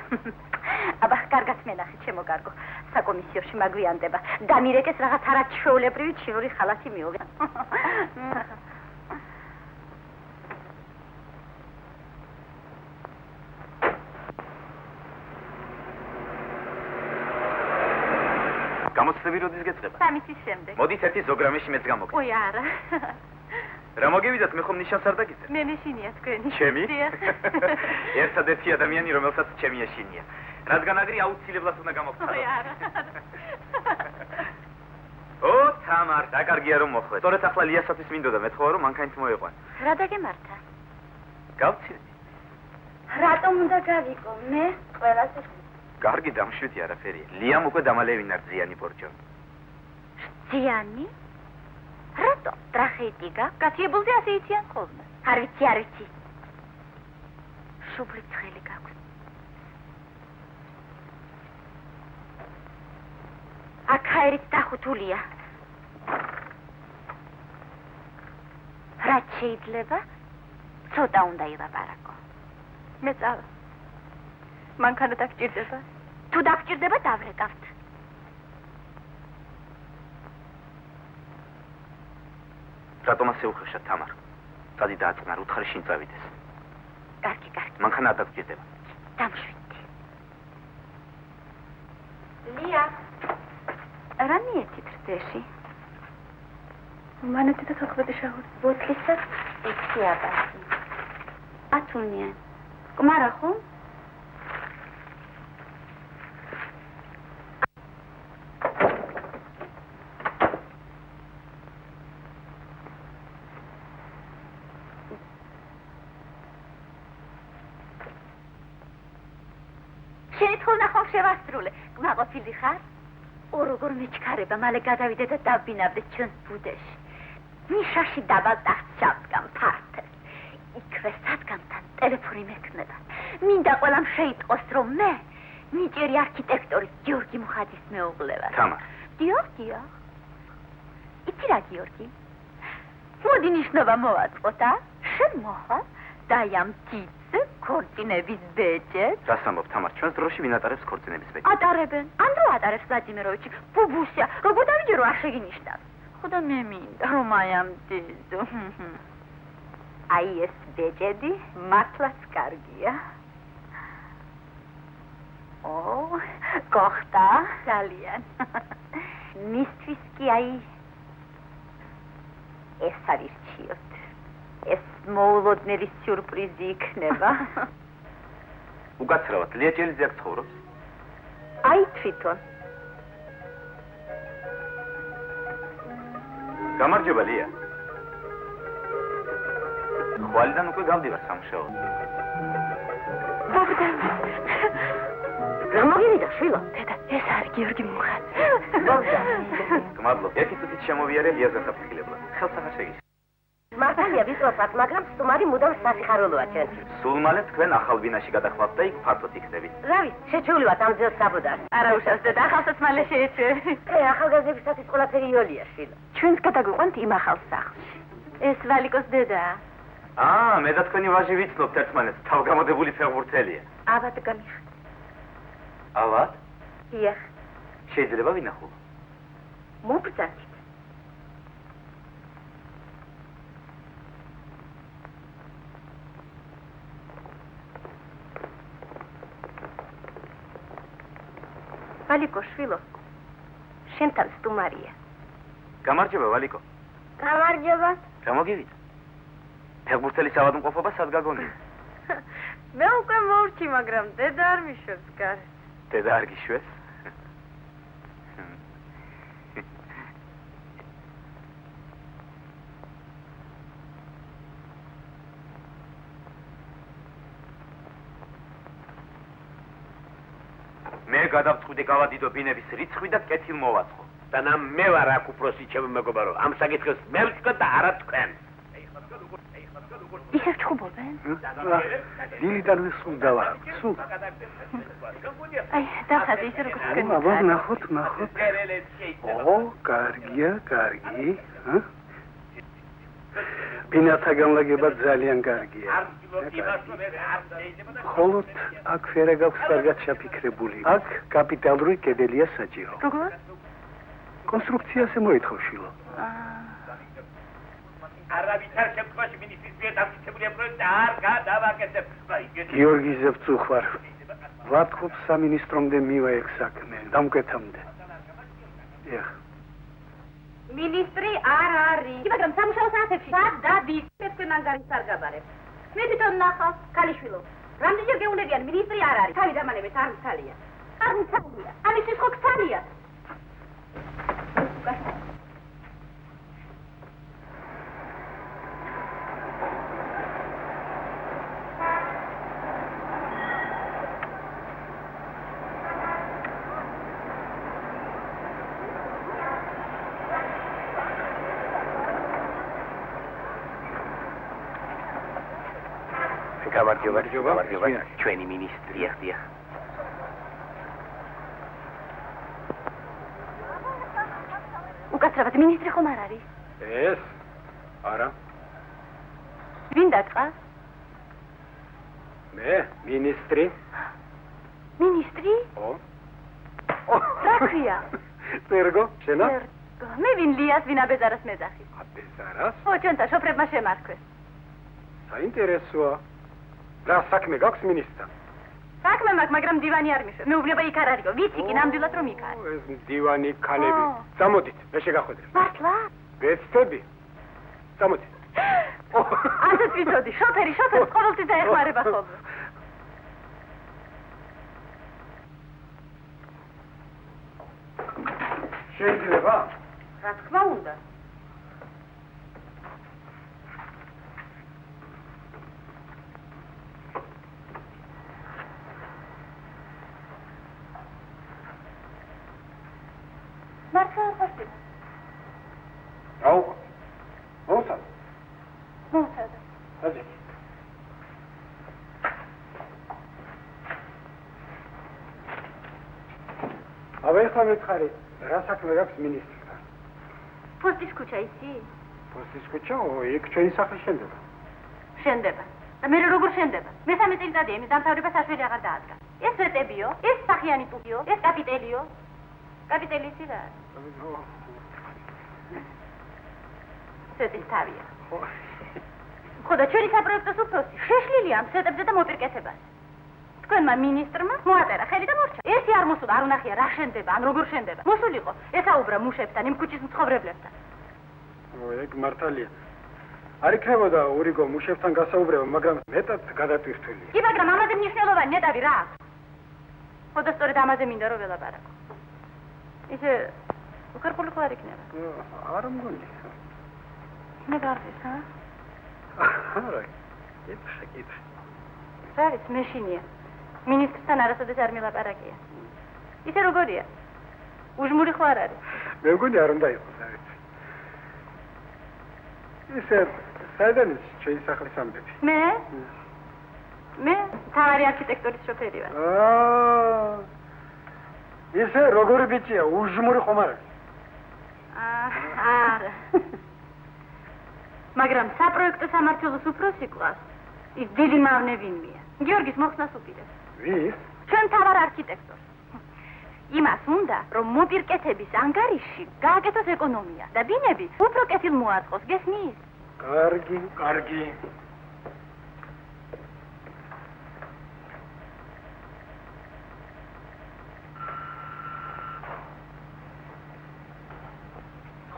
აბა, კარგად მენახე, ჩემო კარგო. საკომისიოში მაგვიანდება. დამირეკეს რაღაც არაჩვეულებრივი ჩინური ხალათი მიიღე. გამოცდები როდის გეწყება? სამისის შემდეგ. მოდით ერთი ზოგრამეში მეც გამოგდე. ой, არა. რა მოგივიდათ, მე ხომ ნიშანს არ დაგიწერე? მე მეშინია თქვენი. ჩემი? დიახ. ერთადერთი ადამიანი, რომელსაც ჩემი ეშინია. რადგან აგრი აუცილებლად უნდა გამოვხარო. ой, არა. ო, თამარ, დაკარგია რომ მოხვედ. სწორედ ახლა ლიასათვის მინდოდა მეთხოვა რომ მანქანით მოეყვან. რა დაგემართა? გავცილდი. რატომ უნდა გავიკო? მე ყველას კარგი დამშვიდი არაფერია. ლიამ უკვე დამალევინა რძიანი ბორჯომი. რძიანი? რატო? ტრახეიტიკა? გაციებულზე ასე იციან ხოლმე. არ ვიცი, არ ვიცი. შუბლი ცხელი გაქვს. აქაერით დახუთულია. რაც შეიძლება? ცოტა უნდა ილაპარაკო. მე წავა. მანქანა დაგჭირდება? თუ დაგჭირდება, დავრეკავთ. რატომ ასე უხეშად, თამარ? წადი დააწყნარ, უთხარი შინ წავიდეს. კარგი, კარგი. მანქანა არ დაგჭირდება. დამშვიდი. ლია. რა მიეცით რძეში? მანეთი და 14 შაური. ბოთლისად 6 აბაზი. ათუნიან. კმარა ხომ? შენი თხოვნა ხომ შევასრულე. კმაყოფილი ხარ? ოროგორ მეჩქარება, მალე გადავიდე და დავბინავდე ჩვენს ბუდეში. ნიშაში დაბალტახ ჩავდგამ ფართეს. იქვე სადგამთან ტელეფონი მექნება. მინდა ყველამ შეიტყოს, რომ მე ნიჭიერი არქიტექტორის გიორგი მუხაძის მეუღლე ვარ. თამარ. დიახ. იცი რა გიორგი? მოდი ნიშნობა მოვაწყოთ, შენ მოხარ და ამ თითზე ქორწინების ბეჭედს. რას ამბობ, თამარ, ჩვენს დროში ვინ ატარებს ქორწინების ბეჭედს? ატარებენ. ან რო ატარებს ვლადიმიროვიჩი, ბუბუსია, როგორ დავიჯერო არ შეგინიშნავს. ხოდა მე მინდა რომ აი ამ თითზე. აი ეს ბეჭედი მართლაც კარგია. გოხტა ძალიან. მისთვის კი აი ეს არის რჩიოთ. ეს მოულოდნელი სიურპრიზი იქნება. უკაცრავად, ლია ჭელიძე აქ ცხოვრობს? აი თვითონ. გამარჯობა, ლია. ხვალიდან უკვე გავდივარ სამუშაოდ. გამოგივიდა, შვილო. დედა, ეს არის გიორგი მუხაძე. გმადლობ. ერთი წუთით შემოვიარე ლიას გასაფრთხილებლად. ხელსახარ შეგიშ. მართალია ვიწვევთ, მაგრამ სტუმარი მუდამ სასიხარულოა ჩვენთვის. სულ მალე თქვენ ახალ ბინაში გადახვალთ და იქ ფართოდ იქნებით. რა ვიცი, შეჩეული ვართ ამ ძილს საბუდარს. არა უშავს დედა, ახალსაც მალე შეეჩვევი. ახალგაზრდებისათვის ყველაფერი იოლია, შვილო. ჩვენს გადაგვიყვანთ იმ ახალ სახლში. ეს ვალიკოს დედაა. მე და თქვენი ვაჟი ვიცნობთ ერთმანეთს, თავგამოდებული ფეხბურთელია. აბად გამიხ. ალბათ? დიახ. შეიძლება ვინახულო? მობრძანით. ვალიკო შვილო, შენთან სტუმარია. გამარჯობა, ვალიკო. გამარჯობა. გამოგივიდა. ფეხბურთელის ავადმყოფობა სად გაგონია? მე უკვე მოვrči, მაგრამ დედა არ მიშვებს გარეთ. დედა არ გიშვებს? მე გადავწყვიტე გავადიდო ბინების რიცხვი და კეთილ მოვაწყო. და მე ვარ აქ უფროსი, ჩემო მეგობარო. ამ საკითხს მე ვწყვეტ და არა თქვენ. ისევ ჩხუბობენ? დილიდან ვისულ დავა. სულ. აი, დახაზე ისე როგორც თქვენ. აბა, ნახოთ. კარგია, კარგი. ბინათა განლაგება ძალიან კარგია. ხოლოდ აქ ფერა გაქვს კარგად ჩაფიქრებული. აქ კაპიტალური კედელია საჭირო. როგორ? კონსტრუქციაზე მოითხოვ შვილო. არავითარ შემთხვევაში მინისტრის მიერ დამტკიცებულია პროექტი არ გადავაკეთებ. გიორგიზე ვწუხარ. ვათხოვ სამინისტრომდე მივა ეგ საქმე, დამკვეთამდე. ეხ. მინისტრი არ არის. მაგრამ სამუშაო საათებში სად დადის? თქვენ ანგარიშს არ გაბარებთ. მე თვითონ ნახავ, ქალიშვილო. რამდენჯერ გეუნებიან, მინისტრი არ არის. თავი დამანებით არ მცალია. არ მცალია. ამისთვის ხო გცალია. გამარჯობა. ჩვენი მინისტრი ახდია. უკაცრავად მინისტრი ხომ არ არის? ეს? არა. ვინ დატყავს? მე, მინისტრი. მინისტრი? რა ქვია? წერგო, შენა? მე ვინ ლიას, ვინ აბეზარას მეძახი. აბეზარას? ჩვენთა შოფრებმა შემარქვეს. საინტერესოა. რა საქმე გაქვს მინისტრთან? საქმე მაქვს, მაგრამ დივანი არ მიშვებს. მეუბნება იქ არ არისო. ვიცი კი ნამდვილად რომ იქ არის. ეს დივანი ქალები. წამოდით, მე შეგახვედრებ. მართლა? ვეცდები. წამოდით. ასეც ვიცოდი, შოფერი ყოველთვის დაეხმარება ხოლმე. შეიძლება? რა თქმა უნდა. საარყოფილო. აუ. მოუწად. მოუწად. ადი. აბა მითხარი, რა საქმე გაქვს მინისტრთან? პოსტის ქუჩა ისი? პოსტის ქუჩა, იქ ჩვენი სახლი შენდება. შენდება. და მე როგორ შენდება? მესამე წელიწადია იმის დამთავრება საშველი აღარ დაადგა. ეს ვეტებიო, ეს სახიანი ტუპიო, ეს კაპიტელიო. კაპიტელი ისი რა? სეტის თავია. ხო და ჩვენი საპროექტო უფროსი შეშლილია ამ სეტებზე და მოპირკეთებას. თქვენმა მინისტრმა მოაწერა ხელი და მორჩა. ერთი არ მოსულა, არ უნახია რა შენდება, ან როგორ შენდება. მოსულიყო, ესაუბრა მუშებთან, იმ ქუჩის მცხოვრებლებთან. ეგ მართალია. არ იქნებოდა ურიგო მუშებთან გასაუბრება, მაგრამ მეტად გადატვირთულია. კი, მაგრამ ამაზე მნიშვნელოვანი ნეტავი რა აქვს? ხო და სწორედ ამაზე მინდა რომ ველაპარაკო. ისე უხერხული ხო არ იქნება? არ მგონი. მე გარდეს, ჰა? არა. იფშაკით. რა არის მეშინია? მინისტრთან არასოდეს არ მილაპარაკია. ისე როგორია? უჟმური ხო არ არის? მე მგონი არ უნდა იყოს, რა ვიცი. ისე საიდან ის ჩვენი სახლის ამბები? მე თავარი არქიტექტორის შოფერი ვარ. ისე როგორი ბიჭია, უჟმური ხომ არ არის? არა. მაგრამ საპროექტო სამმართველოს უფროსი კლას ის დიდი მავნე ვინმეა. გიორგის მოხსნას უპირებს. ვის? ჩვენ თავარ არქიტექტორს. იმას უნდა, რომ მოპირკეთების ანგარიშში გააკეთოს ეკონომია და ბინები უფრო კეთილ მოაწყოს, გესმის? კარგი, კარგი.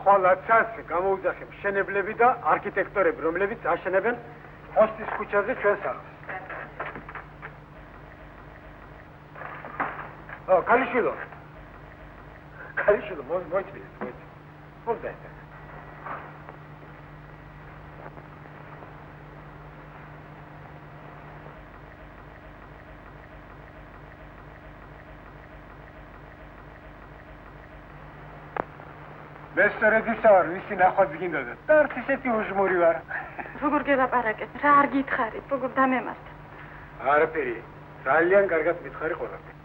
ხოლაცაც გამოუძახე მშენებლები და არქიტექტორები, რომლებიც აშენებენ პოსტის ქუჩაზე ჩვენ სახლს. კალიშვილო. კალიშვილო, მოიწვიეთ. მოვიდა. მე სწორედ ისა ვარ, ვისი ნახვაც გინდოდა. და არც ისეთი უჟმური ვარ. როგორ გელაპარაკეთ? რა არ გითხარით? როგორ დამემართა? არაფერი. ძალიან კარგად მითხარი ყველაფერი.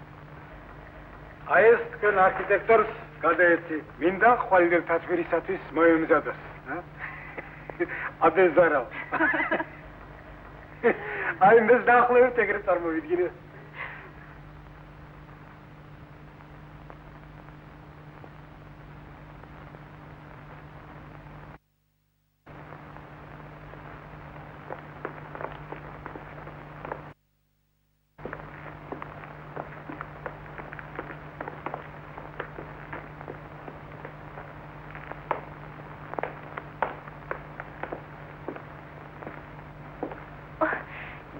აი ეს თქვენ არქიტექტორს გადაეცი. მინდა ხვალინდელთა ცხვირისათვის მოემზადოს. აბეზარავ. აი მე დაახლოებით ეგრე წარმოვიდგინე.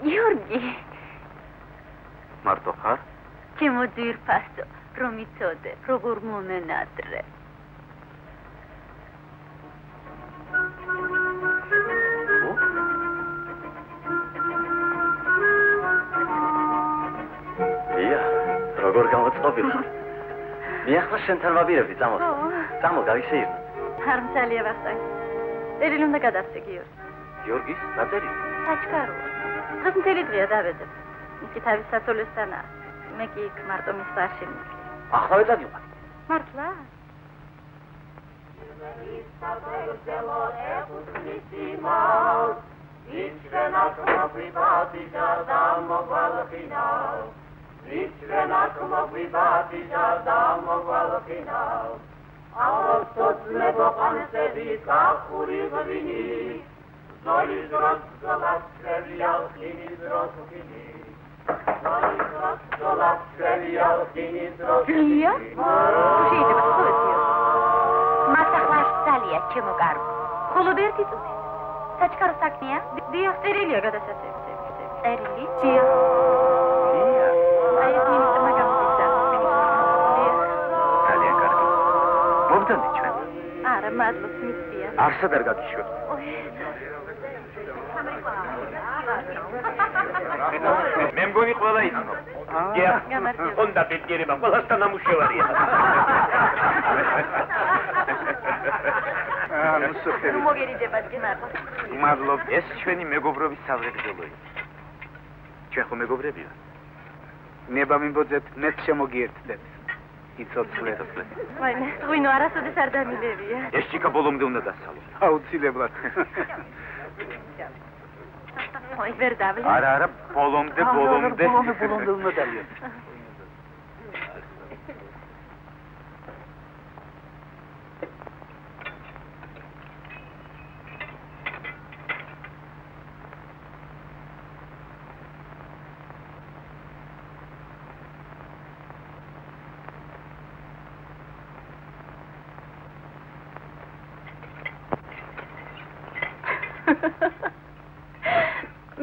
გიორგი. მარტო ხარ? ჩემო ძვირფასო, რომ იცოდე, როგორ მომენატრე. ია, როგორ გამოწყობილ ხარ? მე ახლა შენთან ვაბირებდი, წამო. წამო, გავისეირნო. არ მცალია ვახტანგ. წერილი უნდა გადასცე გიორგი. გიორგის, რა წერილი? საჩქარო. დღეს მთელი დღეა დავედებ. იგი თავის სათოლესთანაა. მე კი იქ მარტო მის ბარში მიდგე. ახლა ვეწადიყვან. მართლა? ლია? შეიძლება ხოეთიო. მასახლაშ ძალია ჩემო კარგო. მხოლოდ ერთი წუთი. საჩქარო საქმეა? დიახ, წერილია გადასაცემი. წერილი? დიახ. ლია. აი ეს მინისტრმა გამოსცა. ძალიან კარგი. მოგდანდი ჩვენ. არა, მადლობს მისწია. არსად არ გაგიშვებ. მე მგონი ჩვენი ყველა იცნობს. ხონდა პედიერება ყველასთან ამუშევარია. მუსხელი. მოგერიდებათ გენარდა. მადლობ, ეს ჩვენი მეგობრობის სავრეგრძელოა. ჩვენ ხო მეგობრებია? ნება მიმბოძეთ, მეც შემოგიერთდეთ. იცოცხლეთ. ვაიმე, ღვინო არასოდეს არ დამილევია. ეს ჭიქა ბოლომდე უნდა დასალო. აუცილებლად. ой, ვერ დავლე. არა, ბოლომდე. ბოლომდე უნდა დალიო.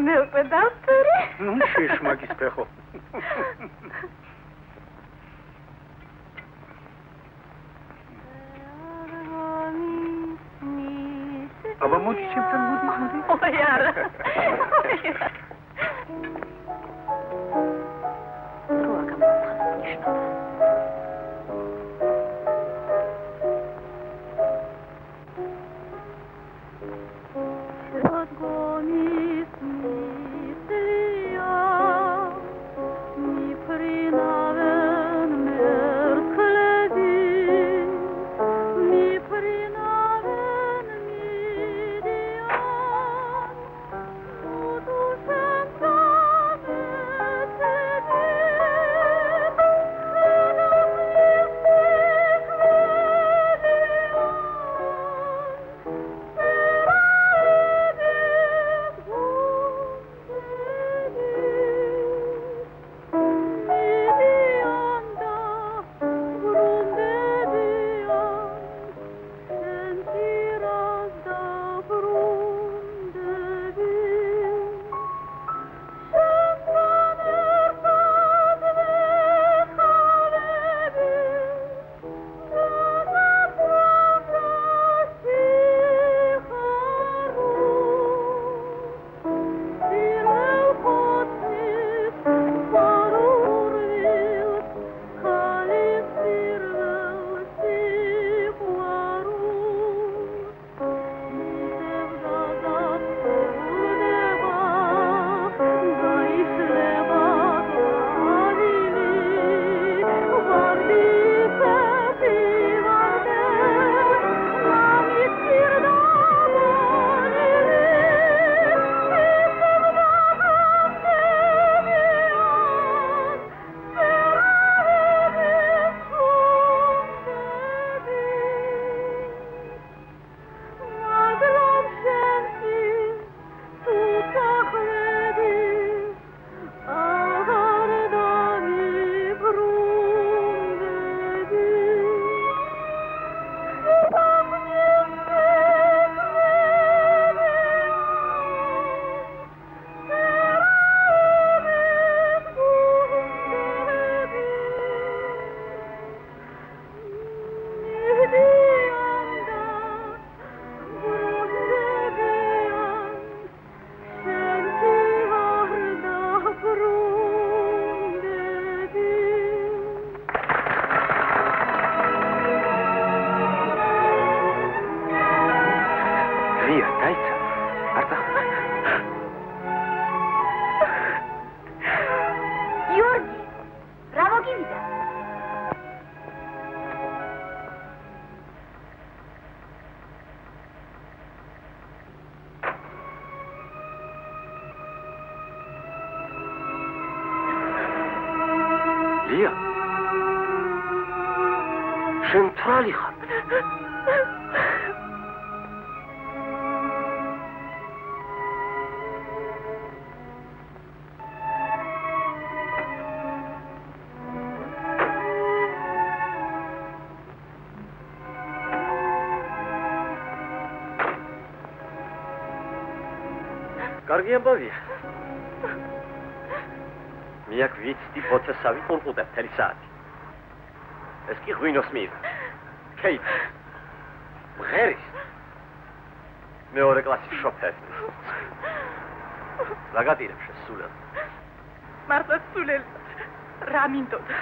მე უკვე დავწერე. ნუ შეშმაკის ფეხო. აბა მოდი ჩემთან მოდი. ой, არა. როა გამოსხდა ნიშნობა. ლია შენ თრალი ხარ კარგი ამბავია მე აქ ვიცი პოცესავი ყურყუდებ მთელი საათი ეს კი ღვინოს მიიღო კეით მღერის მეორე კლასის შოფერი რა გატირებ შენ სულად მართლაც სულელი. რა მინდოდა?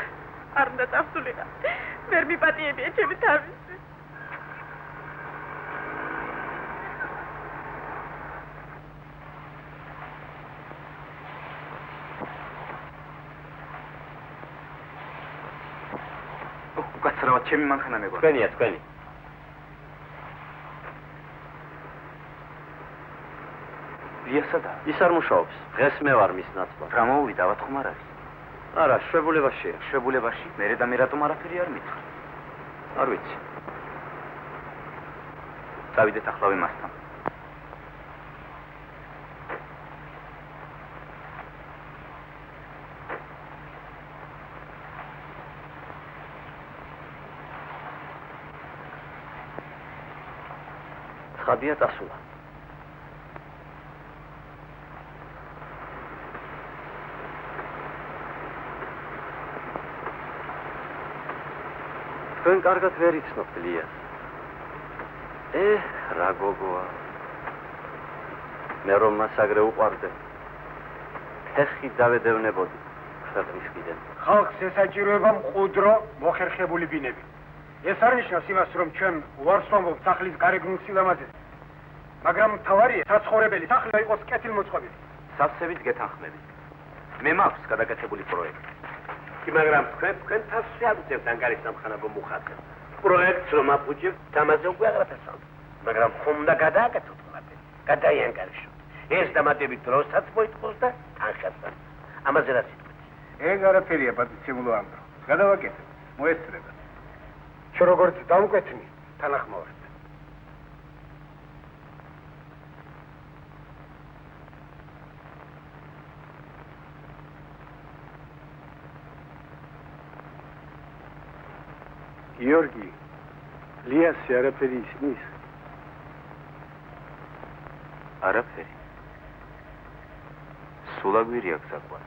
არ უნდა წავსულიყა. ვერ მიპატიებია ჩემი თავი. უკაცრავად ჩემი მანქანა მეგონა. თქვენია, თქვენი. ლია სადა? ის არ მუშაობს. დღეს მე ვარ მის ნაცვლად. რა მოვიდა, ავად ხომ არ არის? არა, შვებულებაშია. შვებულებაში? მერე და მე რატომ არაფერი არ მითხრა? არ ვიცი. წავიდეთ ახლავე მასთან. ცხადია წასულა. თქვენ კარგად ვერ იცნობთ ლიას. რა გოგოა. მე რომ მას აგრე უყვარდე. ფეხი დავედევნებოდი ქვეყნისკიდან. ხალხს ესაჭიროება მყუდრო მოხერხებული ბინები. ეს არ ნიშნავს იმას, რომ ჩვენ უარს ვამბობთ სახლის გარეგნულ სილამაზეს. მაგრამ მთავარია საცხოვრებელი სახლი იყოს კეთილმოწყობილი. სავსებით გეთანხმებით. მე მაქვს გადაკეთებული პროექტი. კი, მაგრამ თქვენ თავს შეაგზევთ ანგარის სამხანაგო მუხათებს. პროექტს რომ აფუჭებთ, ამაზე უკვე აღარაფერს ამბობთ. მაგრამ ხომ უნდა გადააკეთოთ მათე, გადაიანგარიშოთ. ეს დამატებით დროსაც მოითხოვს და თანხასაც. ამაზე რა სიტყვით? ეგ არაფერია პატიცემულო ამდრო. გადავაკეთებ, მოესწრება. შენ როგორც დამკვეთნი, თანახმოვართ. გიორგი, ლიასი არაფერი ისმის? არაფერი. სულაგვირი აქვს საკვად.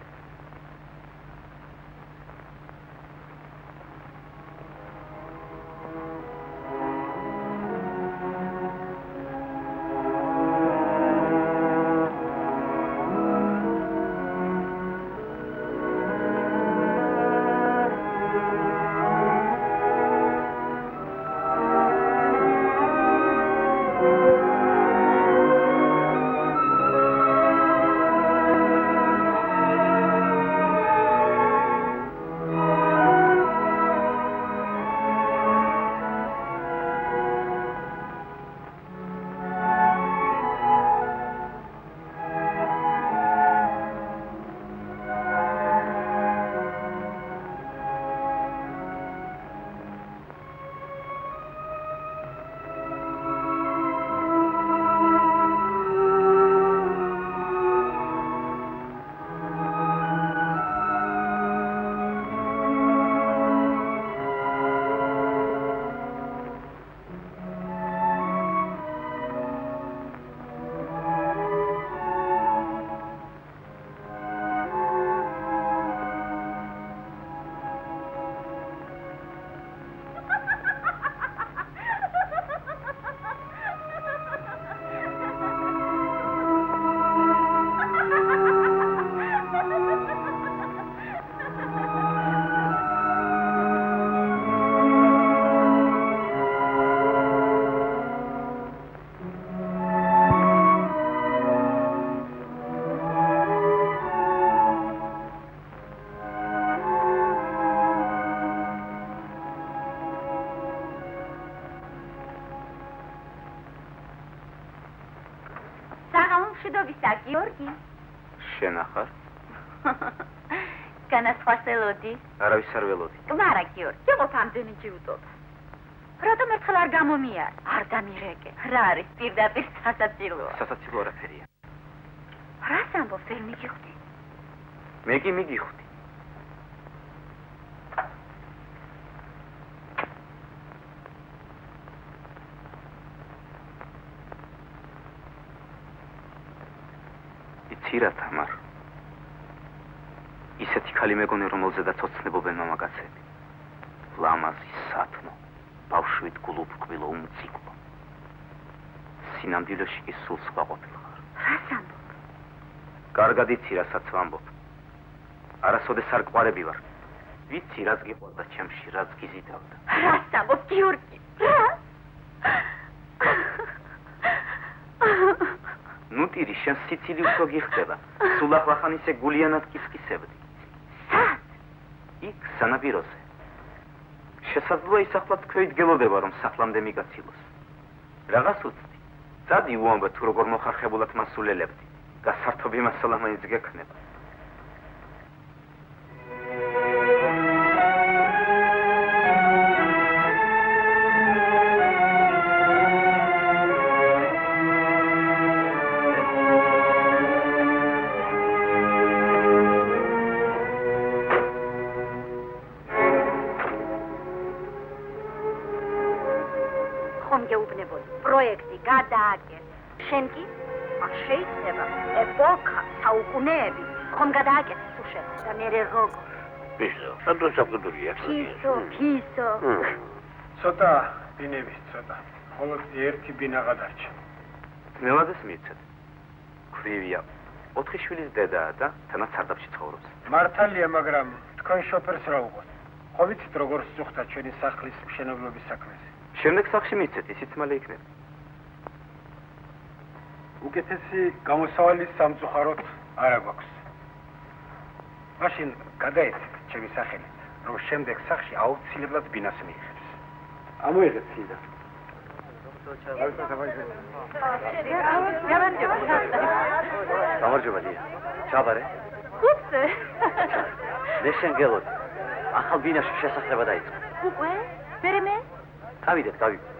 გიორგი. შენ ახარ? განასხვას ელოდი? არავის არ ველოდი. კვარა გიორგი, იყოფ ამდენი ჯიუტობა. რატომ ერთხელ არ გამომიარ? არ დამირეკე. რა არის პირდაპირ სასაცილოა? სასაცილო არაფერია. რას ამბობ, ვერ მიგიხვდი? მე კი მიგიხვდი. იცი რა თამარ? ისეთი ქალი მეგონე, რომელზედაც ოცნებობენ მამაკაცები. ლამაზი, სათნო, ბავშვით გულუფრკვილო, უმციკლო. სინამდვილეში კი სულ სხვა ყოფილიყარ. რას ამბობ? კარგად იცი, რასაც ვამბობ. არასოდეს არ ყვარები ვარ. ვიცი რაც გიყვარდა ჩემში, რაც გიზიდავდა. რას ამბობ, გიორგი? რა? ნუ ტირი, შენ სიცილი უფრო გიხდება. სულ ახლახან ისე გულიანად კისკისებდი. სად? იქ სანაპიროზე. შესაძლოა ისახლად თქვენ გელოდება რომ სახლამდე მიგაცილოს. რაღაც უცდი. წადი უამბე თუ როგორ მოხარხებულად მასულელებდი. გასართობი მასალა მაინც გექნება. პროექტი გადააკეთე. შენ კი არ შეიძლება. ეპოქა, საუკუნეები ხომ გადააკეთე თუ შენ და მე როგორ? ფისო, სადღაც საფუძვლია. ფისო. ცოტა ბინების ცოტა. მხოლოდ ერთი ბინა გადარჩა. მელადეს მიცეთ. ქვრივია. 4 შვილის დედაა და თანაც სარდაფში ცხოვრობს. მართალია, მაგრამ თქვენ შოფერს რა უყოთ? ხო ვიცით როგორ სწუხდა ჩვენი სახლის მშენებლობის საქმეზე? შემდეგ სახლში მიცეთ, ისიც მალე იქნება. უკეთესი გამოსავალი სამწუხაროდ არა გვაქვს. მაშინ გადაეცეთ ჩემი სახელი, რომ შემდეგ სახლში აუცილებლად ბინას მიიღებს. ამოიღეთ სიდა. გამარჯობა ლია. ჩაბარე. უცე. მე შენ გელოდი. ახალ ბინაში შესახლება დაიწყო. უკვე? მერე მე? დავიდეთ. დავიდეთ.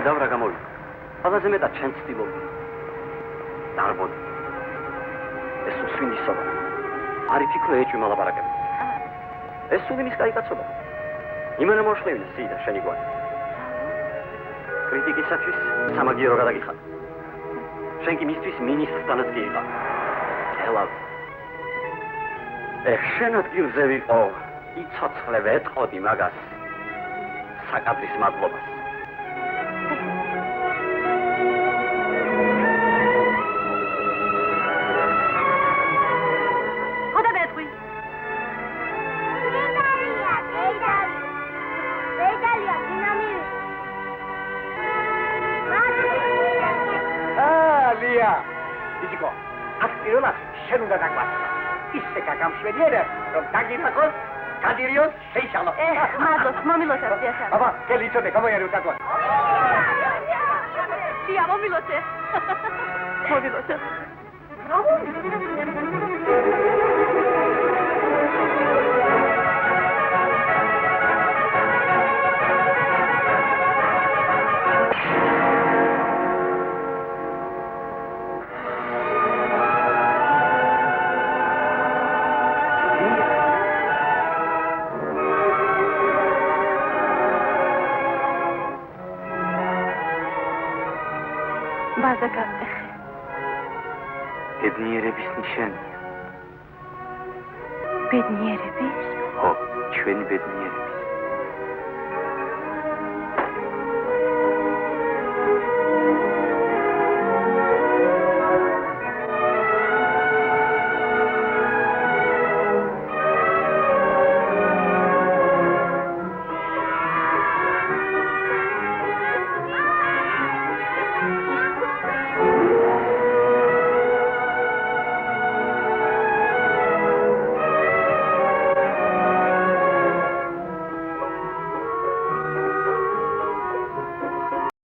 ხედავ რა გამოვიდა. ყველაზე მეტად ჩემს ცდილობდი. დარბოდი. ეს უსვინისობა. არ იფიქრო ეჭვი მალაპარაკები. ეს სულ იმის კაი კაცობა. იმენა მოშლევინა სიდა შენი გვარი. კრიტიკისათვის სამაგიერო გადაგიხადა. შენ კი მისთვის მინისტრთანაც გიყავ. ელავ. შენ ადგილზე ვიყო, იცოცხლე ვეტყოდი მაგას. საკადრის მადლობას. შენ უნდა დაგვასწრო. ისე გაგამშვენიერებ, რომ დაგიფაქოს, გადირიოს, შეიშალო. მადლობს, მომილოცე, დიახ. აბა, გელი იცოდე, გამოიარე უტაკო. დია, მომილოცე. მომილოცე. ბედნიერების ნიშანია. ბედნიერების? ხო, ჩვენი ბედნიერების.